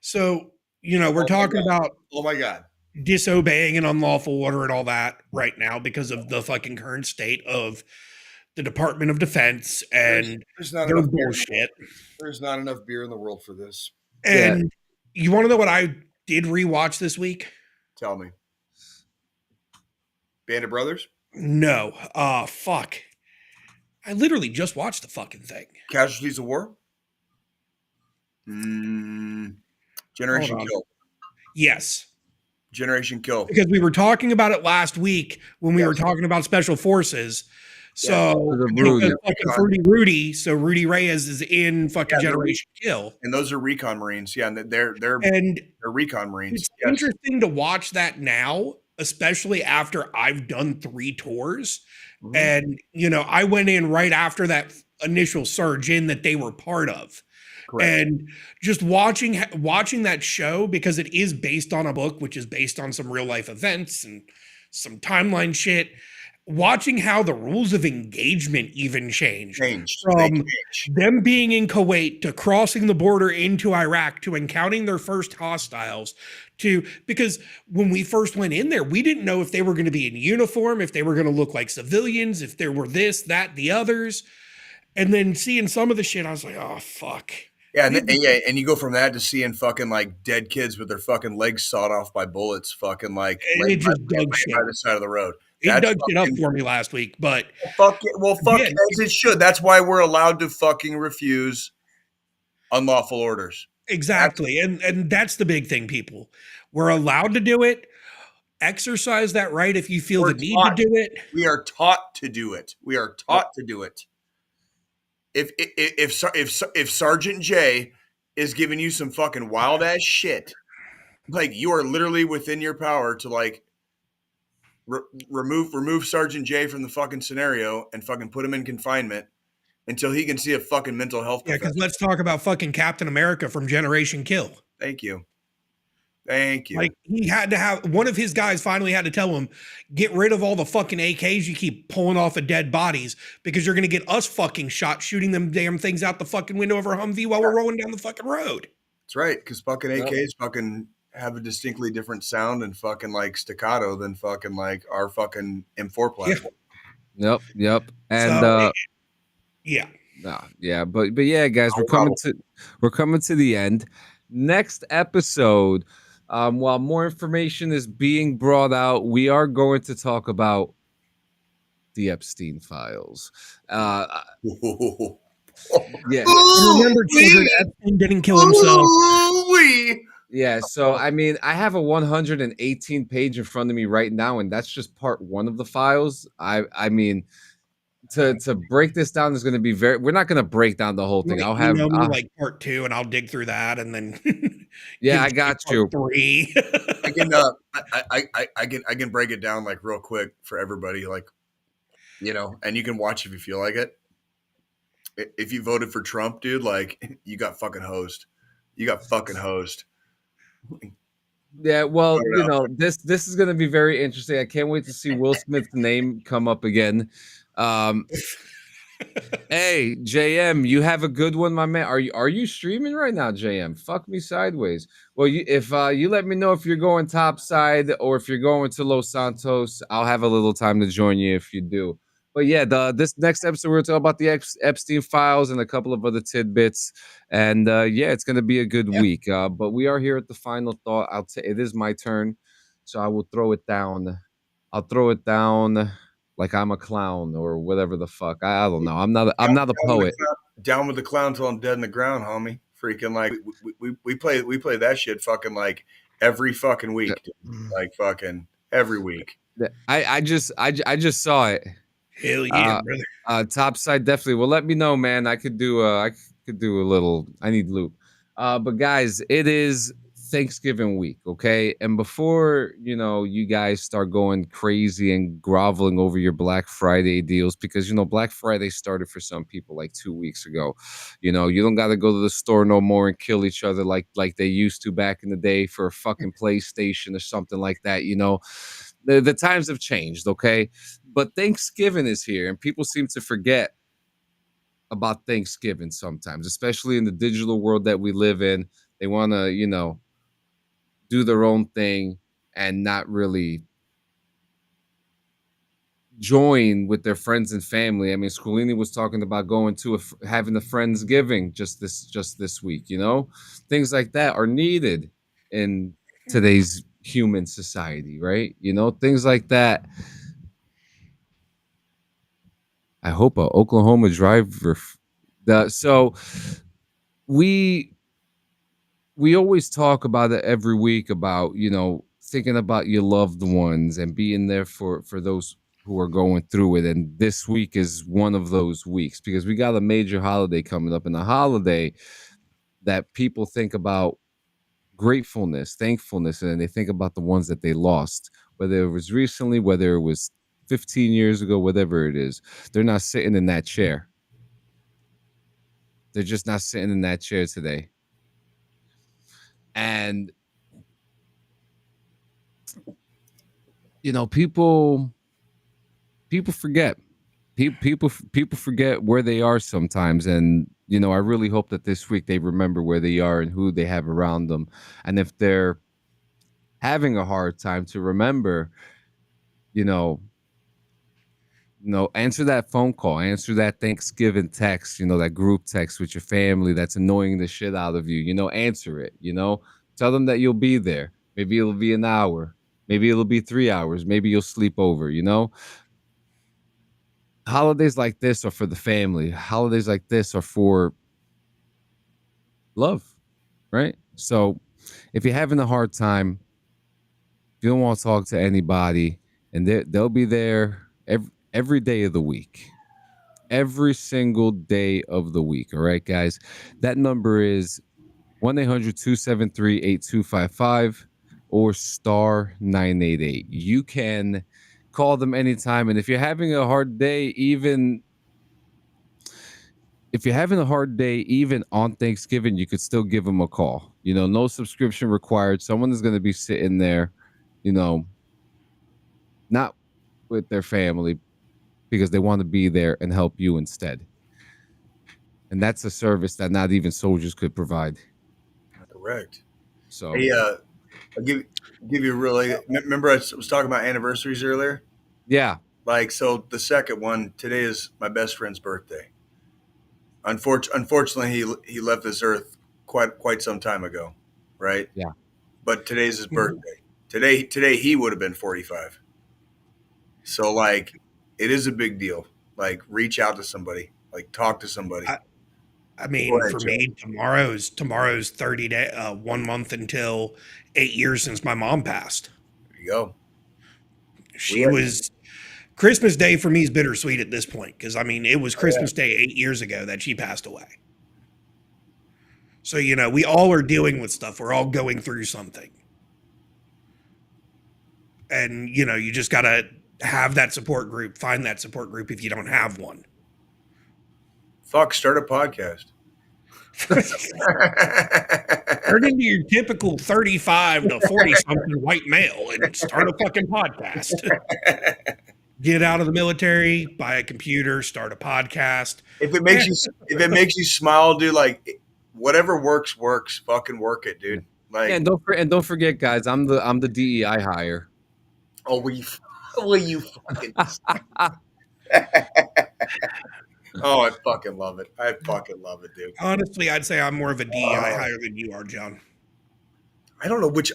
So, we're talking about. Oh my God. Disobeying an unlawful order and all that right now because of the fucking current state of the Department of Defense and there's not their enough bullshit. There's not enough beer in the world for this. And you want to know what I did rewatch this week? Tell me. Band of Brothers? No. Fuck. I literally just watched the fucking thing. Casualties of War? Generation Kill. Yes. Generation Kill. Because we were talking about it last week when we were talking about Special Forces. So fucking Fruity Rudy, so Rudy Reyes is in fucking Generation Kill. And those are recon Marines. Yeah, and they're recon Marines. It's interesting to watch that now, especially after I've done 3 tours. Mm-hmm. And, I went in right after that initial surge in that they were part of. Correct. And just watching that show, because it is based on a book, which is based on some real life events and some timeline shit, watching how the rules of engagement even changed from them being in Kuwait to crossing the border into Iraq to encountering their first hostiles because when we first went in there, we didn't know if they were going to be in uniform, if they were going to look like civilians, if there were this, that, the others. And then seeing some of the shit, I was like, oh, fuck. Yeah, and you go from that to seeing fucking like dead kids with their fucking legs sawed off by bullets, fucking like it just dug shit by the side of the road. He dug shit up for me last week, but fuck as it should. That's why we're allowed to fucking refuse unlawful orders. Exactly, and that's the big thing, people. We're allowed to do it. Exercise that right if you feel the need to do it. We are taught to do it. We are taught to do it. If Sergeant J is giving you some fucking wild ass shit, like you are literally within your power to like remove Sergeant J from the fucking scenario and fucking put him in confinement until he can see a fucking mental health. Yeah, because let's talk about fucking Captain America from Generation Kill. Thank you. Like he had to have one of his guys finally had to tell him, get rid of all the fucking AKs you keep pulling off of dead bodies because you're going to get us fucking shot shooting them damn things out the fucking window of our Humvee while we're rolling down the fucking road. That's right. Because fucking AKs fucking have a distinctly different sound and fucking like staccato than fucking like our fucking M4 platform. Yep. And yeah. But yeah, guys, we're coming to the end. Next episode. While more information is being brought out, we are going to talk about the Epstein files. Yeah. Remember, children, Epstein didn't kill himself. Yeah, so I mean, I have a 118 page in front of me right now, and that's just part one of the files. I mean, to break this down is going to be very. We're not going to break down the whole thing. Like, email me like part 2, and I'll dig through that, and then yeah, I got you. Part 3. I can I can break it down like real quick for everybody, like, you know, and you can watch if you feel like it. If you voted for Trump, dude, like you got fucking hosed. You got fucking hosed. Yeah, well, you know, this is going to be very interesting. I can't wait to see Will Smith's name come up again. Hey, JM, you have a good one, my man. Are you streaming right now, JM? Fuck me sideways. Well, if you let me know if you're going topside or if you're going to Los Santos, I'll have a little time to join you if you do. But yeah, this next episode we're talking about the Epstein files and a couple of other tidbits, and yeah, it's gonna be a good week. But we are here at the final thought. It is my turn, so I will throw it down. I'll throw it down like I'm a clown or whatever the fuck. I don't know. I'm not a poet. Down with the clown till I'm dead in the ground, homie. Freaking like we play that shit fucking like every fucking week, dude. Like fucking every week. I just saw it. Hell yeah, brother. Topside definitely. Well, let me know, man. I could do a little. I need loop. But guys, it is Thanksgiving week, okay? And before, you know, you guys start going crazy and groveling over your Black Friday deals, because, you know, Black Friday started for some people like 2 weeks ago. You know, you don't got to go to the store no more and kill each other like they used to back in the day for a fucking PlayStation or something like that, you know? The times have changed, okay? But Thanksgiving is here, and people seem to forget about Thanksgiving sometimes, especially in the digital world that we live in. They want to, you know, do their own thing and not really join with their friends and family. I mean, Scolini was talking about going to having a Friendsgiving just this week. You know, things like that are needed in today's human society, right? You know, things like that. I hope a Oklahoma driver. So we always talk about it every week about, you know, thinking about your loved ones and being there for those who are going through it. And this week is one of those weeks because we got a major holiday coming up, and a holiday that people think about gratefulness, thankfulness, and they think about the ones that they lost, whether it was recently, whether it was 15 years ago, whatever it is. They're not sitting in that chair. They're just not sitting in that chair today. And, you know, people forget. People forget where they are sometimes. And, you know, I really hope that this week they remember where they are and who they have around them. And if they're having a hard time, to remember, you know, answer that phone call, answer that Thanksgiving text, you know, that group text with your family that's annoying the shit out of you, you know, answer it, you know, tell them that you'll be there. Maybe it'll be an hour, maybe it'll be 3 hours, maybe you'll sleep over, you know. Holidays like this are for the family. Holidays like this are for love, right? So if you're having a hard time, if you don't want to talk to anybody, and they'll be there every day of the week, every single day of the week. All right, guys, that number is 1-800-273-8255 or star 988. You can call them anytime. And if you're having a hard day, even on Thanksgiving, you could still give them a call. You know, no subscription required. Someone is going to be sitting there, you know, not with their family, because they want to be there and help you instead. And that's a service that not even soldiers could provide. Correct. So, hey, I'll give you really. Remember, I was talking about anniversaries earlier. Yeah. Like, so the second one today is my best friend's birthday. Unfortunately, he left this earth quite some time ago, right? Yeah. But today's his birthday. Today he would have been 45. So like, it is a big deal. Like, reach out to somebody. Like, talk to somebody. I Go mean, ahead, for Joe. me, tomorrow's 30 day, 1 month until 8 years since my mom passed. There you go. She was Christmas Day for me is bittersweet at this point because I mean it was Oh, Christmas Day 8 years ago that she passed away. So we all are dealing with stuff. We're all going through something, and you just gotta have that support group. Find that support group if you don't have one. Fuck, start a podcast. Turn into your typical 35 to 40 something white male and start a fucking podcast. Get out of the military, buy a computer, start a podcast. If it makes you smile, dude, like whatever works. Fucking work it, dude. Like, Yeah, and don't forget, guys, I'm the DEI hire. oh, will you fucking? Oh, I fucking love it. I fucking love it, dude. Honestly, I'd say I'm more of a DEI hire than you are, John. I don't know which.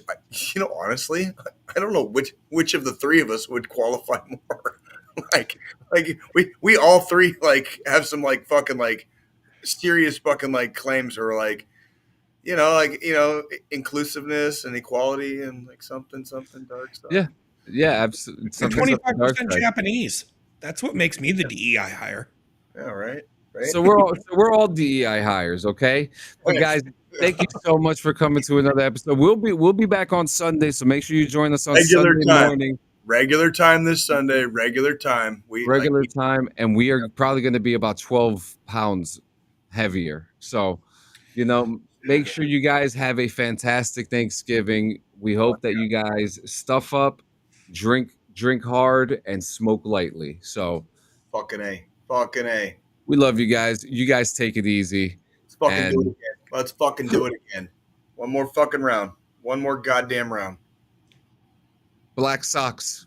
Honestly, I don't know which of the three of us would qualify more. like we all three like have some like fucking like serious fucking like claims or like inclusiveness and equality and like something dark stuff. Yeah, absolutely. I'm 25% Japanese. That's what makes me the DEI hire. Yeah, right. So we're all DEI hires, okay? But guys, thank you so much for coming to another episode. We'll be back on Sunday, so make sure you join us on Sunday morning. Regular time this Sunday. Regular time. Time, and we are probably going to be about 12 pounds heavier. So, make sure you guys have a fantastic Thanksgiving. We hope that you guys stuff up, drink hard, and smoke lightly. So, fucking A. We love you guys. You guys take it easy. Let's fucking do it again. One more fucking round. One more goddamn round. Black socks.